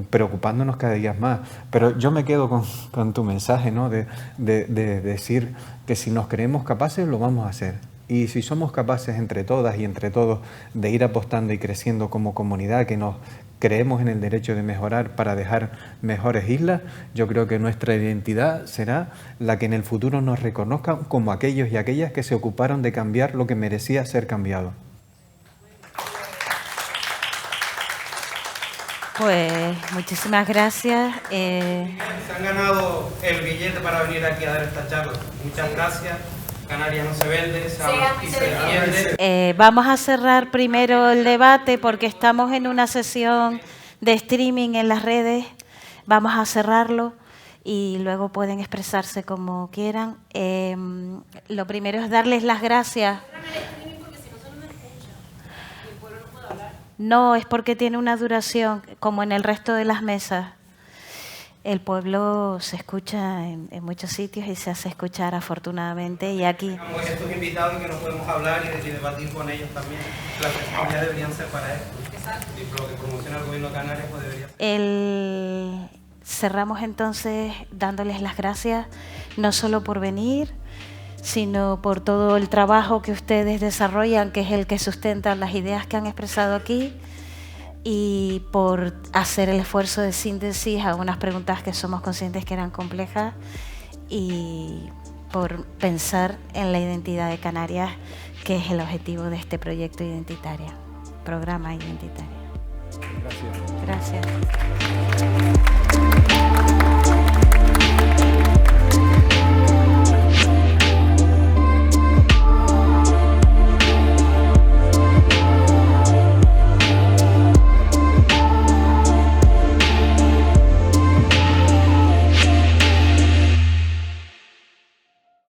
preocupándonos cada día más. Pero yo me quedo con tu mensaje, ¿no?, de decir que si nos creemos capaces, lo vamos a hacer. Y si somos capaces entre todas y entre todos de ir apostando y creciendo como comunidad, que nos creemos en el derecho de mejorar para dejar mejores islas, yo creo que nuestra identidad será la que en el futuro nos reconozcan como aquellos y aquellas que se ocuparon de cambiar lo que merecía ser cambiado. Pues muchísimas gracias. Se han ganado el billete para venir aquí a dar esta charla. Muchas gracias. Canarias no se vende, se atiende. Vamos a cerrar primero el debate porque estamos en una sesión de streaming en las redes. Vamos a cerrarlo y luego pueden expresarse como quieran. Lo primero es darles las gracias. No, es porque tiene una duración, como en el resto de las mesas. El pueblo se escucha en muchos sitios y se hace escuchar afortunadamente, y aquí... Estos invitados que no podemos hablar y debatir con ellos también, las personas ya deberían ser para esto. Y por lo que promociona el gobierno de Canarias, pues debería ser. Cerramos entonces dándoles las gracias, no solo por venir, sino por todo el trabajo que ustedes desarrollan, que es el que sustenta las ideas que han expresado aquí, y por hacer el esfuerzo de síntesis a unas preguntas que somos conscientes que eran complejas, y por pensar en la identidad de Canarias, que es el objetivo de este proyecto identitario, programa identitario. Gracias. Gracias.